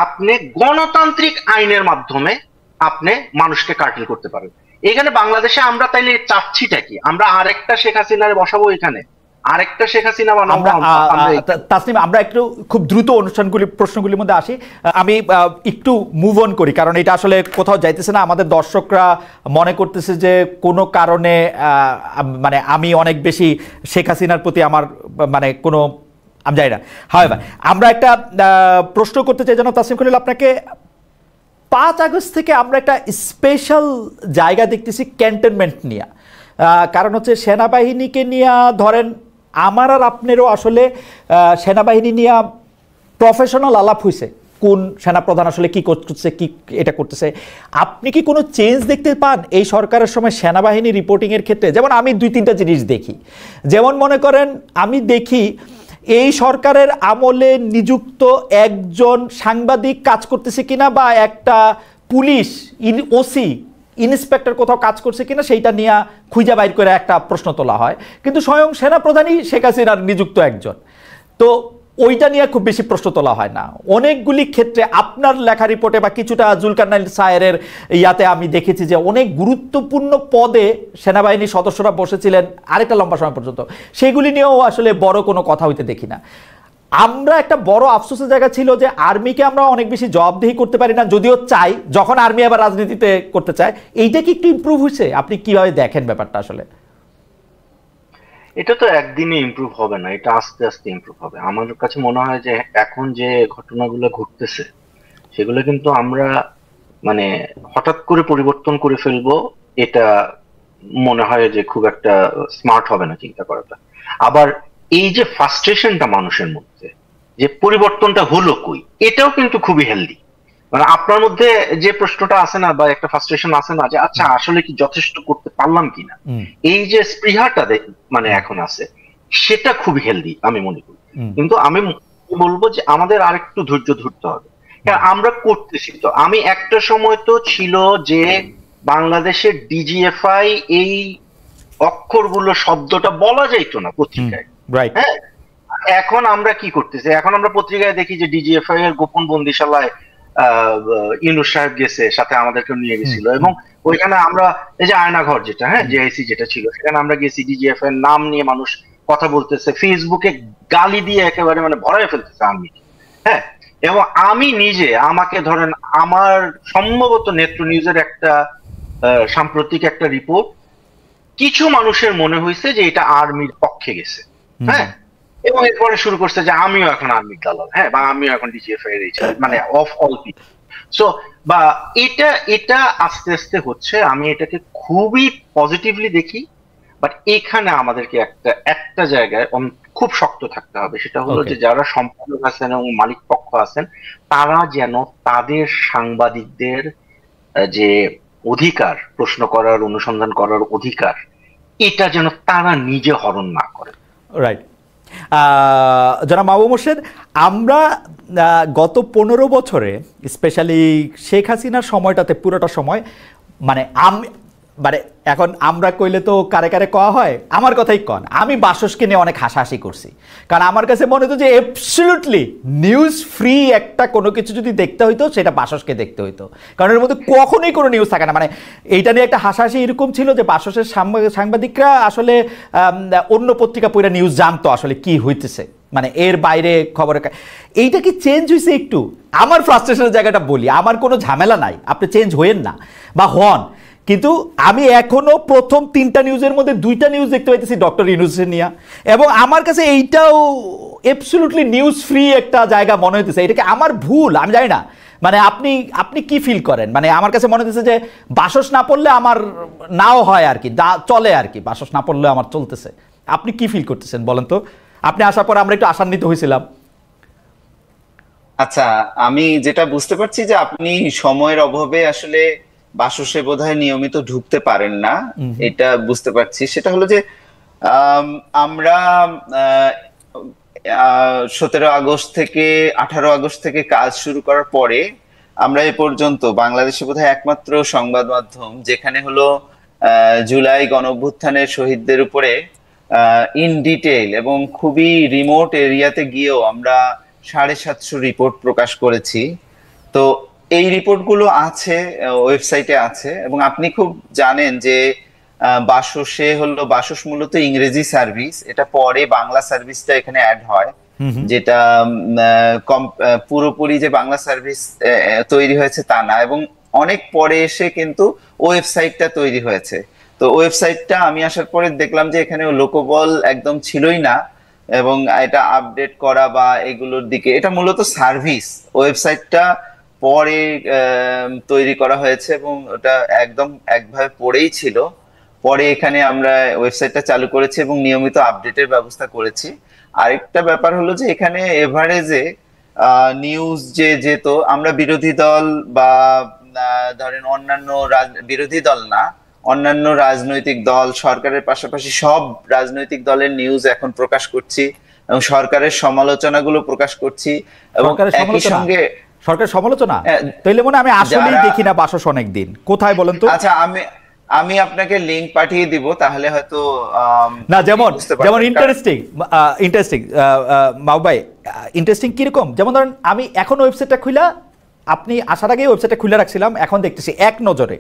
আপনি গণতান্ত্রিক আইনের মাধ্যমে আপনি মানুষকে কার্টেল করতে পারেন। এখানে বাংলাদেশে আমরা তাইলে চাচ্ছিটা কি? আমরা আরেকটা শেখ হাসিনারে বসাবো এখানে, আরেকটা শেখ হাসিনা বানাবো? তাসনিম, আমরা একটু খুব দ্রুত প্রশ্নগুলির মধ্যে আসি। আমি একটু মুভ অন করি কারণ এটা আসলে কোথাও যাইতেছে না। আমাদের দর্শকরা মনে করতেছে যে কোনো কারণে মানে আমি অনেক বেশি শেখ হাসিনার প্রতি আমার মানে কোনো আমি জানি না। হাওয়েভার আমরা একটা প্রশ্ন করতে চাই যেন তাসনিম খলিল আপনাকে। 5 আগস্ট থেকে আমরা একটা স্পেশাল জায়গা দেখতেছি ক্যান্টনমেন্ট নিয়ে, কারণ হচ্ছে সেনাবাহিনীকে নিয়ে ধরেন আমার আর আপনারও আসলে সেনাবাহিনী নিয়ে প্রফেশনাল আলাপ হয়েছে, কোন সেনাপ্রধান আসলে কি করতেছে, কি এটা করতেছে। আপনি কি কোনো চেঞ্জ দেখতে পান এই সরকারের সময় সেনাবাহিনী রিপোর্টিংয়ের ক্ষেত্রে? যেমন আমি 2-3টা জিনিস দেখি, যেমন মনে করেন আমি দেখি এই সরকারের আমলে নিযুক্ত একজন সাংবাদিক কাজ করতেছে কিনা বা একটা পুলিশ ওসি ইন্সপেক্টর কোথাও কাজ করছে কিনা সেইটা নিয়ে খুঁজে বাইর করে একটা প্রশ্ন তোলা হয়, কিন্তু স্বয়ং সেনাপ্রধানই শেখ হাসিনার নিযুক্ত একজন, তো ওইটা নিয়ে খুব বেশি প্রশ্ন তোলা হয় না। অনেকগুলি ক্ষেত্রে আপনার লেখা রিপোর্টে বা কিছুটা জুলকারনাইল সায়েরের ইয়াতে আমি দেখেছি যে অনেক গুরুত্বপূর্ণ পদে সেনাবাহিনীর সদস্যরা বসেছিলেন আরেকটা লম্বা সময় পর্যন্ত, সেগুলি নিয়েও আসলে বড় কোনো কথা হইতে দেখি না। আমরা একটা বড় আফসোসের জায়গা ছিল যে আর্মিকে আমরা অনেক বেশি জবাবদিহি করতে পারি না, যদিও চাই, যখন আর্মি আবার রাজনীতিতে করতে চায়। এইটা কি একটু ইমপ্রুভ হয়েছে? আপনি কিভাবে দেখেন ব্যাপারটা? আসলে এটা তো একদিনে ইমপ্রুভ হবে না, এটা আস্তে আস্তে ইমপ্রুভ হবে। আমার কাছে মনে হয় যে এখন যে ঘটনাগুলো ঘটতেছে সেগুলো কিন্তু আমরা মানে হঠাৎ করে পরিবর্তন করে ফেলবো, এটা মনে হয় যে খুব একটা স্মার্ট হবে না চিন্তা করাটা। আবার এই যে ফ্রাস্ট্রেশনটা মানুষের মধ্যে, যে পরিবর্তনটা হলো কই, এটাও কিন্তু খুবই হেলদি। মানে আপনার মধ্যে যে প্রশ্নটা আছে না বা একটা ফ্রাস্ট্রেশন আছে না যে আচ্ছা আসলে কি যথেষ্ট করতে পারলাম কিনা, এই যে স্পৃহাটা মানে এখন আছে, সেটা খুবই হেলদি আমি মনে করি। কিন্তু আমি বলবো যে আমাদের আরেকটু ধৈর্য ধরতে হবে, কারণ আমরা করতেছি তো। আমি একটা সময় তো ছিল যে বাংলাদেশের DGFI এই অক্ষরগুলো শব্দটা বলা যাইতো না পত্রিকায়, হ্যাঁ। এখন আমরা কি করতেছি? এখন আমরা পত্রিকায় দেখি যে DGFI এর গোপন বন্দিশালায় ইউনূস সাহেব গেছে, সাথে আমাদেরকে নিয়ে গেছিল, এবং ওইখানে আমরা এই যে আয়নাঘর যেটা, হ্যাঁ, জেআইসি যেটা ছিল, সেখানে আমরা গেছি, ডিজিএফ এর নাম নিয়ে মানুষ কথা বলতেছে, ফেসবুকে গালি দিয়ে একেবারে মানে ভরায় ফেলতেছে আর্মি, হ্যাঁ। এবং আমি নিজে, আমাকে ধরেন, আমার সম্ভবত নেত্র নিউজের একটা সাম্প্রতিক একটা রিপোর্ট, কিছু মানুষের মনে হয়েছে যে এটা আর্মির পক্ষে গেছে, হ্যাঁ, এবং এরপরে শুরু করছে যে আমিও এখন আর্মির দালাল, হ্যাঁ, বা আমিও এখন ডিজিএফ এর মানে অফ অল পিপল। সো বা এটা আস্তে আস্তে হচ্ছে, আমি এটাকে খুবই পজিটিভলি দেখি, বাট এখানে আমাদেরকে একটা জায়গায় খুব শক্ত থাকতে হবে, সেটা হলো যে যারা সম্পাদক আছেন এবং মালিক পক্ষ আছেন, তারা যেন তাদের সাংবাদিকদের যে অধিকার, প্রশ্ন করার, অনুসন্ধান করার অধিকার, এটা যেন তারা নিজে হরণ না করে। রাইট। জনাব মাহবুব মোর্শেদ, আমরা গত 15 বছরে, স্পেশালি শেখ হাসিনার সময়টাতে, পুরোটা সময় মানে এখন আমরা কইলে তো কারে কারে কওয়া হয়, আমার কথাই কন, আমি বাসসকে নিয়ে অনেক হাসাহাসি করছি, কারণ আমার কাছে মনে হতো যে অ্যাবসলিউটলি নিউজ ফ্রি একটা কোনো কিছু যদি দেখতে হইতো সেটা বাসসকে দেখতে হইতো, কারণ এর মধ্যে কখনোই কোনো নিউজ থাকে না। মানে এইটা নিয়ে একটা হাসাহাসি এরকম ছিল যে বাসসের সাংবাদিকরা আসলে অন্য পত্রিকা পড়ে নিউজ জানতো আসলে কি হইতেছে, মানে এর বাইরে খবরের। এইটা কি চেঞ্জ হয়েছে একটু? আমার ফ্রাস্ট্রেশনের জায়গাটা বলি, আমার কোনো ঝামেলা নাই, আপনি চেঞ্জ হইেন না বা হন, কিন্তু আমি এখনো প্রথম 3টা নিউজের মধ্যে 2টা নিউজ দেখতে পাইতেছি ডক্টর ইউনূসের নিয়ে, এবং আমার কাছে এইটাও অ্যাবসলিউটলি নিউজ ফ্রি একটা জায়গা মনে হইতেছে। এটাকে আমার ভুল, আমি জানি না, মানে আপনি কি ফিল করেন? মানে আমার কাছে মনে হচ্ছে যে বাসস না পড়লে আমার নাও হয় আর কি, চলে আর কি, বাসস না পড়লে আমার চলতেছে। আপনি কি ফিল করতেছেন বলেন তো? আপনি আসার পর আমরা একটু আশান্বিত হয়েছিলাম। আচ্ছা, আমি যেটা বুঝতে পারছি যে আপনি সময়ের অভাবে আসলে বাসসে বোধহয় নিয়মিত ঢুকতে পারেন না, এটা বুঝতে পারছি। সেটা হলো যে আমরা 17 আগস্ট থেকে 18 আগস্ট থেকে কাজ শুরু করার পরে আমরা এ পর্যন্ত বাংলাদেশে বোধহয় একমাত্র সংবাদ মাধ্যম যেখানে হলো জুলাই গণঅভ্যুত্থানের শহীদদের উপরে ইন ডিটেইল এবং খুবই রিমোট এরিয়াতে গিয়েও আমরা 750 রিপোর্ট প্রকাশ করেছি। তো এই রিপোর্টগুলো আছে, ওয়েবসাইটে আছে, এবং আপনি খুব জানেন যে বাসস মূলত ইংরেজি সার্ভিস, এটা পরে বাংলা সার্ভিসটা এখানে অ্যাড হয়, যেটা পুরোপুরি যে বাংলা সার্ভিস তৈরি হয়েছে তা না, এবং অনেক পরে এসে কিন্তু ওয়েবসাইটটা তৈরি হয়েছে। তো ওয়েবসাইটটা আমি আসার পরে দেখলাম যে এখানে লোকবল একদম ছিলই না, এবং এটা আপডেট করা বা এগুলোর দিকে, এটা মূলত সার্ভিস, ওয়েবসাইটটা পরে তৈরি করা হয়েছে এবং ওটা একদম একভাবে পড়েই ছিল। পরে এখানে আমরা ওয়েবসাইটটা চালু করেছি এবং নিয়মিত আপডেটের ব্যবস্থা করেছি। আরেকটা ব্যাপার হলো যে এখানে এভারেজে নিউজ যে যেত, আমরা বিরোধী দল বা ধরেন অন্যান্য বিরোধী দল না, অন্যান্য রাজনৈতিক দল, সরকারের পাশাপাশি সব রাজনৈতিক দলের নিউজ এখন প্রকাশ করছি এবং সরকারের সমালোচনাগুলো প্রকাশ করছি, এবং একই সঙ্গে সরকারের সমালোচনা তাইলে মনে আমি আসলেই দেখি না বাসস অনেক দিন, কোথায় বলেন তো? আচ্ছা, আমি আপনাকে লিংক পাঠিয়ে দিব, তাহলে হয়তো না, যেমন ইন্টারেস্টিং মাহবুব ভাই, ইন্টারেস্টিং কিরকম, যেমন ধরেন আমি এখন ওয়েবসাইটটা খুলা, আপনি আসার আগে ওয়েবসাইটটা খুলে রাখছিলাম, এখন দেখতেছি এক নজরে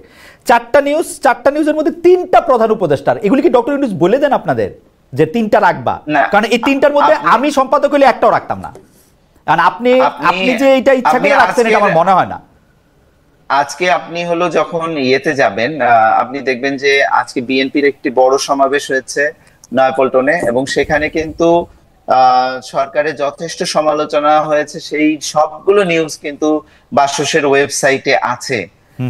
4টা নিউজের মধ্যে 3টা প্রধান উপদেষ্টার। এগুলি কি ডক্টর ইউনূস বলে দেন আপনাদের যে 3টা রাখবা? কারণ এই 3টার মধ্যে আমি সম্পাদক হলে একটাও রাখতাম না, কারণ আপনি যে এটা ইচ্ছা করে রাখছেন এটা আমার মনে হয় না। আজকে আপনি হলো যখন ইয়েতে যাবেন, আপনি দেখবেন যে আজকে বিএনপির একটি বড় সমাবেশ হয়েছে নয়াপল্টনে, এবং সেখানে কিন্তু সরকারের যথেষ্ট সমালোচনা হয়েছে, সেই সবগুলো নিউজ কিন্তু বাসসের ওয়েবসাইটে আছে।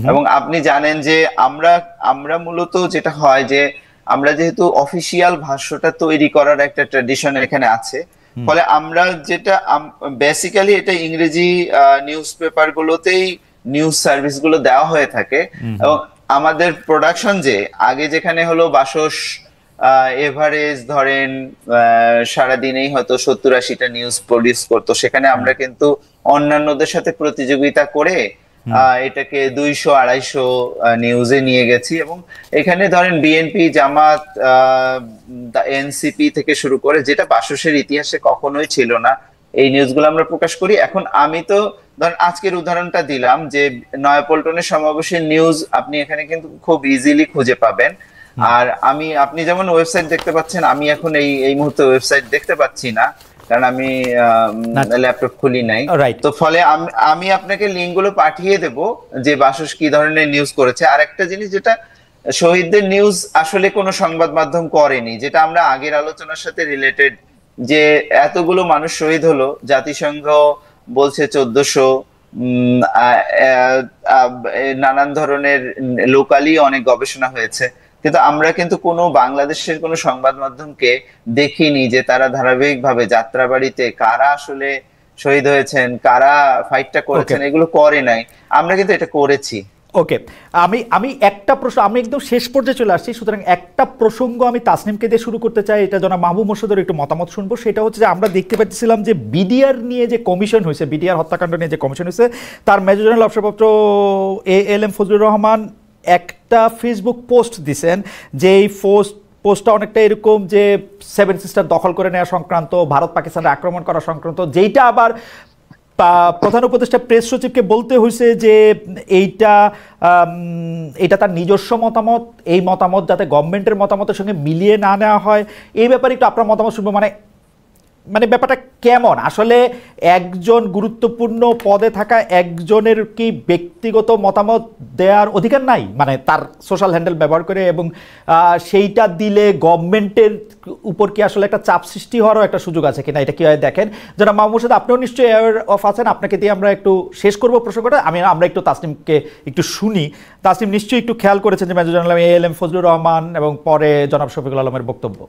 এবং আপনি জানেন যে আমরা মূলত যেটা হয় যে আমরা যেহেতু অফিসিয়াল ভাষ্যটা তৈরি করার একটা ট্র্যাডিশন এখানে আছে, ফলে আমরা যেটা বেসিক্যালি এটা ইংরেজি নিউজ পেপার গুলোতেই নিউজ সার্ভিস গুলো দেওয়া হয়ে থাকে, এবং আমাদের প্রোডাকশন যে আগে যেখানে হলো বাসস এভারেজ ধরেন সারাদিনেই হয়তো 70-80টা নিউজ প্রডিউস করতো, সেখানে আমরা কিন্তু অন্যান্যদের সাথে প্রতিযোগিতা করে এটাকে 200-250 নিউজে নিয়ে গেছি। এবং এখানে ধরেন বিএনপি, জামাত, এনসিপি থেকে শুরু করে যেটা বাসসের ইতিহাসে কখনোই ছিল না, এই নিউজগুলো আমরা প্রকাশ করি। এখন আমি তো ধরেন আজকের উদাহরণটা দিলাম যে নয়াপল্টনের সমাবেশের নিউজ আপনি এখানে কিন্তু খুব ইজিলি খুঁজে পাবেন। আর আপনি যেমন ওয়েবসাইট দেখতে পাচ্ছেন, আমি এখন এই মুহূর্তে ওয়েবসাইট দেখতে পাচ্ছি না, কারণ আমি ল্যাপটপ খুলি নাই। তো ফলে আমি আপনাকে লিঙ্ক গুলো পাঠিয়ে দেব যে বাসস কি ধরনের নিউজ করেছে। আর একটা জিনিস, যেটা শহীদদের নিউজ আসলে কোনো সংবাদ মাধ্যম করেনি, যেটা আমরা আগের আলোচনার সাথে রিলেটেড, যে এতগুলো মানুষ শহীদ হলো, জাতিসংঘ বলছে 1400, নানান ধরনের লোকালি অনেক গবেষণা হয়েছে, কিন্তু আমরা কিন্তু কোনো বাংলাদেশের কোনো সংবাদ মাধ্যমকে দেখিনি যে তারা ধারাবাহিকভাবে যাত্রাবাড়িতে কারা আসলে শহীদ হয়েছেন, কারা ফাইটটা করেছেন, এগুলো করে নাই। আমরা কিন্তু এটা করেছি। ওকে, আমি একটা প্রশ্ন, আমি একদম শেষ পর্যায়ে চলে আসছি, সুতরাং একটা প্রসঙ্গ আমি তাসনিমকে দিয়ে শুরু করতে চাই, এটা জনাব মাহবুব মোর্শেদের একটু মতামত শুনবো। সেটা হচ্ছে যে আমরা দেখতে পাচ্ছিলাম যে বিডিআর নিয়ে যে কমিশন হয়েছে, বিডিআর হত্যাকাণ্ড নিয়ে যে কমিশন হয়েছে, তার মেজর জেনারেল অবসরপ্রাপ্ত ALM ফজলুর রহমান একটা ফেসবুক পোস্ট দিছেন, যে এই পোস্টটা অনেকটা এরকম যে সেভেন সিস্টার দখল করে নেওয়া সংক্রান্ত, ভারত পাকিস্তানের আক্রমণ করা সংক্রান্ত, যেইটা আবার প্রধান উপদেষ্টা প্রেস সচিবকে বলতে হয়েছে যে এইটা তার নিজস্ব মতামত, এই মতামত যাতে গভর্নমেন্টের মতামতের সঙ্গে মিলিয়ে না নেওয়া হয়। এই ব্যাপারে একটু আপনার মতামত শুনবো। মানে ব্যাপারটা কেমন আসলে? একজন গুরুত্বপূর্ণ পদে থাকা একজনের কি ব্যক্তিগত মতামত দেওয়ার অধিকার নাই, মানে তার সোশ্যাল হ্যান্ডেল ব্যবহার করে, এবং সেইটা দিলে গভর্নমেন্টের উপর কি আসলে একটা চাপ সৃষ্টি হওয়ারও একটা সুযোগ আছে কিনা, এটা কিভাবে দেখেন? যারা মাহবুব মোর্শেদ, আপনিও নিশ্চয়ই অ্যাওয়ার অফ আছেন, আপনাকে দিয়ে আমরা একটু শেষ করবো প্রসঙ্গটা। আমরা একটু তাসনিমকে একটু শুনি। তাসনিম নিশ্চয়ই একটু খেয়াল করেছেন যে major general ALM Fazlur Rahman এবং পরে জনাব শফিকুল আলমের বক্তব্য।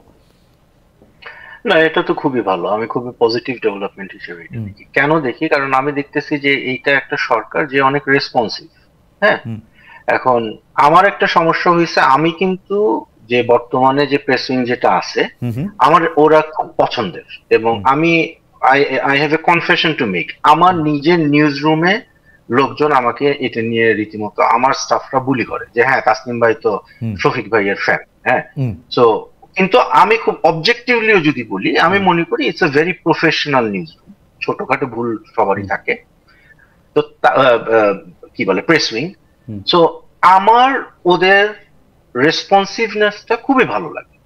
না, এটা তো খুবই ভালো, আমি খুবই পজিটিভ ডেভেলপমেন্ট হিসেবে এটা দেখি। কেন দেখি? কারণ আমি দেখতেছি যে এইটা একটা সরকার যে অনেক রেসপন্সিভ। হ্যাঁ, এখন আমার একটা সমস্যা হয়েছে, আমি কিন্তু যে বর্তমানে যে প্রেস উইং যেটা আছে, আমার ওরা খুব পছন্দের, এবং আমি I have a confession to make. আমার নিজের নিউজ রুমে লোকজন আমাকে এটা নিয়ে রীতিমতো আমার স্টাফরা বুলি করে যে হ্যাঁ, তাসনিম ভাই তো শফিক ভাইয়ের ফ্যান। হ্যাঁ, সো কিন্তু আমি খুব অবজেক্টিভলিও যদি বলি, আমি মনে করি it's a very professional news room. ছোটখাটো ভুল সবারই থাকে, তো কি বলে প্রেস উইং। সো আমার ওদের রেসপন্সিভনেসটা খুবই ভালো লাগে।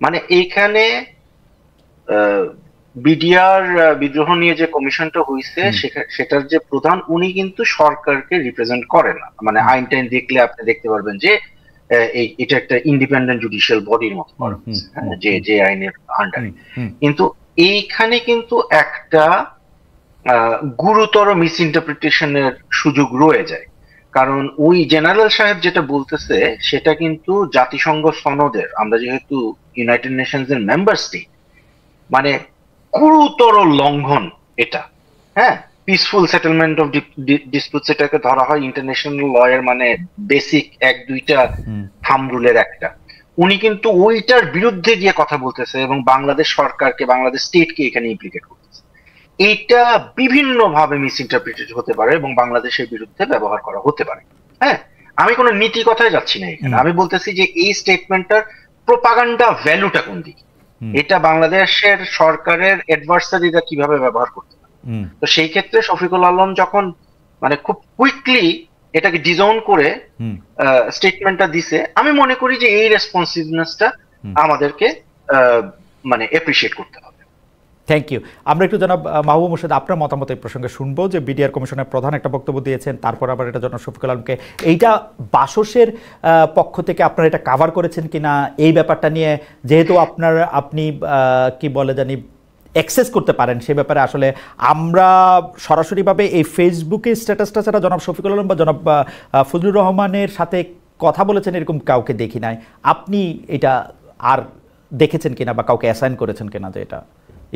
মানে এইখানে বিডিআর বিদ্রোহ নিয়ে যে কমিশনটা হয়েছে, সেটার যে প্রধান, উনি কিন্তু সরকারকে রিপ্রেজেন্ট করে না। মানে আইন টাইন দেখলে আপনি দেখতে পারবেন যে এটা একটা ইন্ডিপেন্ডেন্ট জুডিশিয়াল বডির মতো করা হয়েছে, যে আইনের আন্ডারে। কিন্তু এইখানে কিন্তু একটা গুরুতর মিস ইন্টারপ্রিটেশনের সুযোগ রয়ে যায়। কারণ ওই জেনারেল সাহেব যেটা বলতেছে সেটা কিন্তু জাতিসংঘ সনদের, আমরা যেহেতু ইউনাইটেড নেশনস এর মেম্বার স্টেট, মানে গুরুতর লঙ্ঘন এটা। হ্যাঁ, পিসফুল সেটেলমেন্ট অফ ডিসপিউটস এটাকে ধরা হয় ইন্টারন্যাশনাল লয়ের মানে বেসিক 1-2টা থাম্ব রুলের একটা। উনি কিন্তু ওইটার বিরুদ্ধে গিয়ে কথা বলতেছে এবং বাংলাদেশ সরকারকে, বাংলাদেশ স্টেটকে এখানে ইমপ্লিকেট করতেছে। এটা বিভিন্ন ভাবে মিস ইন্টারপ্রিটেড হতে পারে এবং বাংলাদেশের বিরুদ্ধে ব্যবহার করা হতে পারে। হ্যাঁ, আমি কোনো নীতি কথায় যাচ্ছি না এখানে, আমি বলতেছি যে এই স্টেটমেন্টটার প্রোপাগান্ডা ভ্যালুটা কোন দিকে, এটা বাংলাদেশের সরকারের অ্যাডভার্সারিরা কিভাবে ব্যবহার করতে পারে। তো সেই ক্ষেত্রে শফিকুল আলম যখন মানে খুব কুইকলি এটাকে ডিজাউন করে স্টেটমেন্টটা দিছে, আমি মনে করি যে এই রেসপন্সিভনেসটা আমাদেরকে মানে অ্যাপ্রিশিয়েট করতে হবে। Thank you. আমরা একটু জনাব মাহবুব মোর্শেদ আপনার মতামত এই প্রসঙ্গে শুনবো, যে বিডিআর কমিশনের প্রধান একটা বক্তব্য দিয়েছেন, তারপর আবার এটা জনাব শফিকুল আলমকে, এইটা বাসসের পক্ষ থেকে আপনারা এটা কাভার করেছেন কিনা এই ব্যাপারটা নিয়ে, যেহেতু আপনি কি বলে জানি অ্যাক্সেস করতে পারেন সে ব্যাপারে। আসলে আমরা সরাসরিভাবে এই ফেসবুকে স্ট্যাটাসটা ছাড়া জনাব শফিকুল আলম বা জনাব ফজলুর রহমানের সাথে কথা বলেছেন এরকম কাউকে দেখি নাই। আপনি এটা আর দেখেছেন কিনা বা কাউকে অ্যাসাইন করেছেন কিনা, যে এটা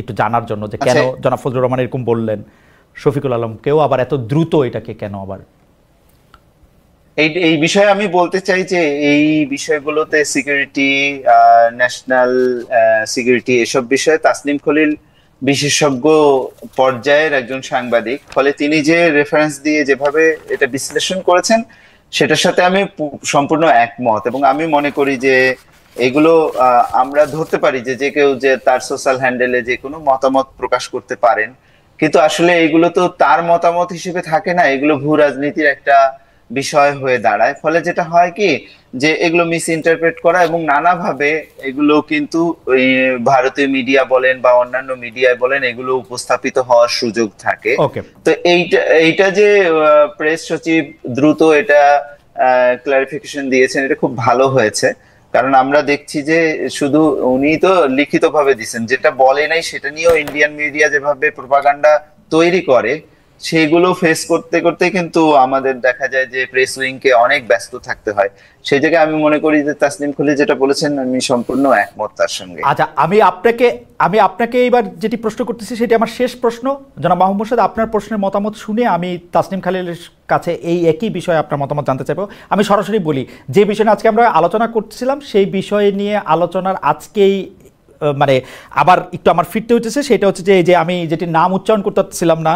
একটু জানার জন্য যে কেন জনাব ফজলুর রহমান এরকম বললেন, শফিকুল আলম কেউ আবার এত দ্রুত এটাকে কেন আবার? এই বিষয়ে আমি বলতে চাই যে এই বিষয়গুলোতে সিকিউরিটি, ন্যাশনাল সিকিউরিটি, এসব বিষয়ে তাসনিম খলিল বিশেষজ্ঞ পর্যায়ের একজন সাংবাদিক, ফলে তিনি যে রেফারেন্স দিয়ে যেভাবে এটা বিশ্লেষণ করেছেন সেটার সাথে আমি সম্পূর্ণ একমত। এবং আমি মনে করি যে এগুলো আমরা ধরতে পারি যে যে কেউ যে তার সোশ্যাল হ্যান্ডেলে যে কোনো মতামত প্রকাশ করতে পারেন, কিন্তু আসলে এগুলো তো তার মতামত হিসেবে থাকে না, এগুলো ভূ রাজনীতির একটা বিষয় হয়ে দাঁড়ায়। ফলে যেটা হয় কি, যে এগুলো মিস ইন্টারপ্রেট করা এবং নানাভাবে এগুলো কিন্তু ওই ভারতীয় মিডিয়া বলেন বা অন্যান্য মিডিয়ায় বলেন এগুলো উপস্থাপিত হওয়ার সুযোগ থাকে। ওকে, তো এইটা যে প্রেস সচিব দ্রুত এটা ক্লারিফিকেশন দিয়েছেন, এটা খুব ভালো হয়েছে। কারণ আমরা দেখছি যে শুধু উনি তো লিখিতভাবে দিচ্ছেন, যেটা বলে নাই সেটা নিয়েও ইন্ডিয়ান মিডিয়া যেভাবে প্রোপাগান্ডা তৈরি করে, সেইগুলো ফেস করতে করতে কিন্তু আমাদের দেখা যায় যে প্রেস উইং কে অনেক ব্যস্ত থাকতে হয়। সেই জায়গায় আমি মনে করি যে তাসনিম খলিল যেটা বলেছেন আমি সম্পূর্ণ একমত তার সঙ্গে। আচ্ছা, আমি আপনাকে এবার যেটি প্রশ্ন করতেছি সেটি আমার শেষ প্রশ্ন। জনাব মাহবুব মোর্শেদ, আপনার প্রশ্নের মতামত শুনে আমি তাসনিম খালিলের কাছে এই একই বিষয়ে আপনার মতামত জানতে চাইবো। আমি সরাসরি বলি, যে বিষয় নিয়ে আজকে আমরা আলোচনা করছিলাম সেই বিষয় নিয়ে আলোচনার আজকেই মানে আবার একটু আমার ফিরতে হচ্ছে, সেটা হচ্ছে যে আমি যেটি নাম উচ্চারণ করতে পারছিলাম না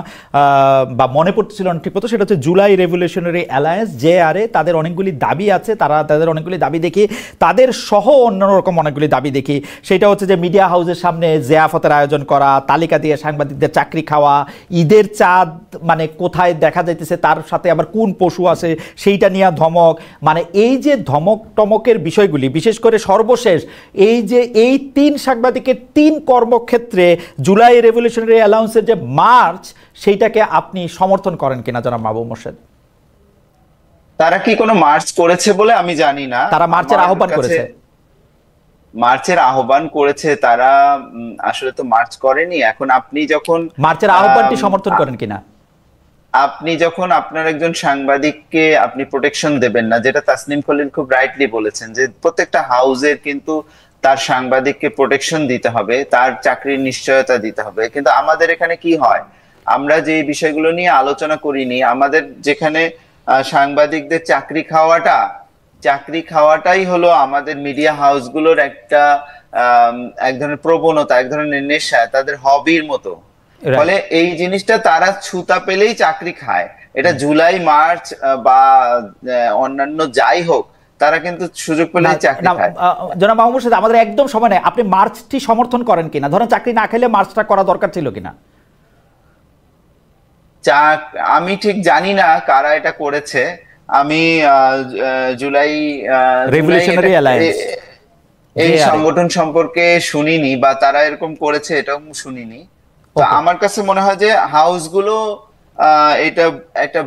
বা মনে পড়ছিল না ঠিক মতো, সেটা হচ্ছে জুলাই রেভলিউশনারি অ্যালায়েন্স, JRA। তাদের অনেকগুলি দাবি আছে, তাদের অনেকগুলি দাবি দেখি, তাদের সহ অন্যরকম অনেকগুলি দাবি দেখি। সেটা হচ্ছে যে মিডিয়া হাউসের সামনে জিয়াফতের আয়োজন করা, তালিকা দিয়ে সাংবাদিকদের চাকরি খাওয়া, ঈদের চাঁদ মানে কোথায় দেখা যাইতেছে তার সাথে আবার কোন পশু আছে সেইটা নিয়ে ধমক, মানে এই যে ধমক টমকের বিষয়গুলি, বিশেষ করে সর্বশেষ এই যে এই 3 সাংবাদিকের 3 কর্মক্ষেত্রে জুলাই রেভলিউশনারি অ্যালাউন্সের যে মার্চ, সেইটাকে আপনি সমর্থন করেন কিনা জনাব মাহবুব মোর্শেদ? তারা কি কোনো মার্চ করেছে বলে আমি জানি না। তারা মার্চের আহ্বান করেছে। মার্চের আহ্বান করেছে তারা, আসলে তো মার্চ করেনি। এখন আপনি যখন মার্চের আহ্বানটি সমর্থন করেন কিনা? আপনি যখন আপনার একজন সাংবাদিককে আপনি প্রোটেকশন দেবেন না, যেটা তাসনিম খলিল খুব রাইটলি বলেছেন, যে প্রত্যেকটা হাউজের কিন্তু তার সাংবাদিককে প্রোটেকশন দিতে হবে, তার চাকরির নিশ্চয়তা দিতে হবে। কিন্তু আমাদের এখানে কি হয়, আমরা যে বিষয়গুলো নিয়ে আলোচনা করিনি, আমাদের যেখানে সাংবাদিকদের চাকরি খাওয়াটাই হলো আমাদের মিডিয়া হাউসগুলোর একটা এক ধরনের প্রবণতা, এক ধরনের নেশা, তাদের হবির মতো। ফলে এই জিনিসটা তারা ছুতা পেলেই চাকরি খায়। এটা জুলাই মার্চ বা অন্যান্য যাই হোক, তারা কিন্তু সুযোগ পেলেই চাকরি খায়। জনাব মাহবুব মোর্শেদ, আমাদের একদম সময় নেই, আপনি মার্চটি সমর্থন করেন কিনা? ধরেন চাকরি না খেলে মার্চটা করা দরকার ছিল কিনা? আমি ঠিক জানি না কারা এটা করেছে। আমি জুলাই রেভলিউশনারি অ্যালায়েন্স এই সংগঠন সম্পর্কে শুনিনি, বা তারা এরকম করেছে এটাও শুনিনি। তো আমার কাছে মনে হয় যে হাউসগুলো এটা একটা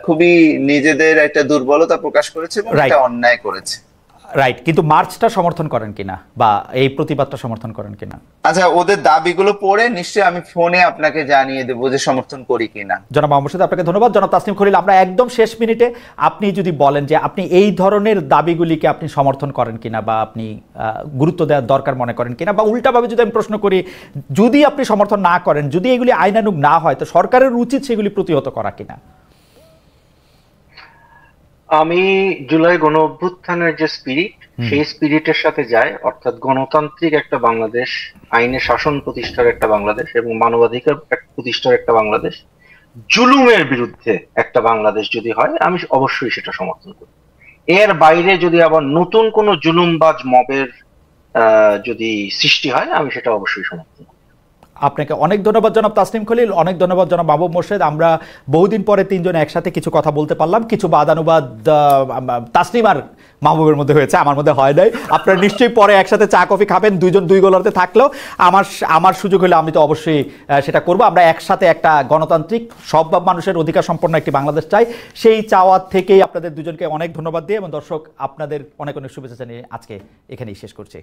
খুবই নিজেদের একটা দুর্বলতা প্রকাশ করেছে এবং এটা অন্যায় করেছে। রাইট, কিন্তু মার্চটা সমর্থন করেন কিনা বা এই প্রতিবাদটা সমর্থন করেন কিনা? আচ্ছা, ওদের দাবিগুলো পড়ে নিশ্চয়ই আমি ফোনে আপনাকে জানিয়ে দেবো যে সমর্থন করি কিনা। জনাব মাহবুব মোর্শেদ, আপনাকে ধন্যবাদ। জনাব তাসনিম খলিল, আমরা একদম শেষ মিনিটে আপনি যদি বলেন যে আপনি এই ধরনের দাবিগুলিকে আপনি সমর্থন করেন কিনা বা আপনি গুরুত্ব দেওয়ার দরকার মনে করেন কিনা, বা উল্টাভাবে যদি আমি প্রশ্ন করি, যদি আপনি সমর্থন না করেন, যদি এগুলি আইনানুগ না হয়, তো সরকারের উচিত সেগুলি প্রতিহত করা কিনা? আমি জুলাই গণ অভ্যুত্থানের যে স্পিরিট, সেই স্পিরিটের সাথে যায়, অর্থাৎ গণতান্ত্রিক একটা বাংলাদেশ, আইনের শাসন প্রতিষ্ঠার একটা বাংলাদেশ এবং মানবাধিকার প্রতিষ্ঠার একটা বাংলাদেশ, জুলুমের বিরুদ্ধে একটা বাংলাদেশ যদি হয়, আমি অবশ্যই সেটা সমর্থন করি। এর বাইরে যদি আবার নতুন কোনো জুলুমবাজ মবের যদি সৃষ্টি হয়, আমি সেটা অবশ্যই সমর্থন করি। আপনাকে অনেক ধন্যবাদ জনাব তাসনিম খলিল, অনেক ধন্যবাদ জনাব মাহবুব মোর্শেদ। আমরা বহুদিন পরে 3 জন একসাথে কিছু কথা বলতে পারলাম। কিছু বাদানুবাদ তাসনিম আর মাহবুবের মধ্যে হয়েছে, আমার মধ্যে হয় নাই। আপনারা নিশ্চয়ই পরে একসাথে চা কফি খাবেন, 2 জন 2 গলাতে থাকলেও আমার সুযোগ হলে আমি তো অবশ্যই সেটা করব। আমরা একসাথে একটা গণতান্ত্রিক সব মানুষের অধিকার সম্পন্ন একটি বাংলাদেশ চাই। সেই চাওয়ার থেকেই আপনাদের 2 জনকে অনেক ধন্যবাদ দিয়ে এবং দর্শক আপনাদের অনেক অনেক শুভেচ্ছা জানিয়ে আজকে এখানেই শেষ করছি।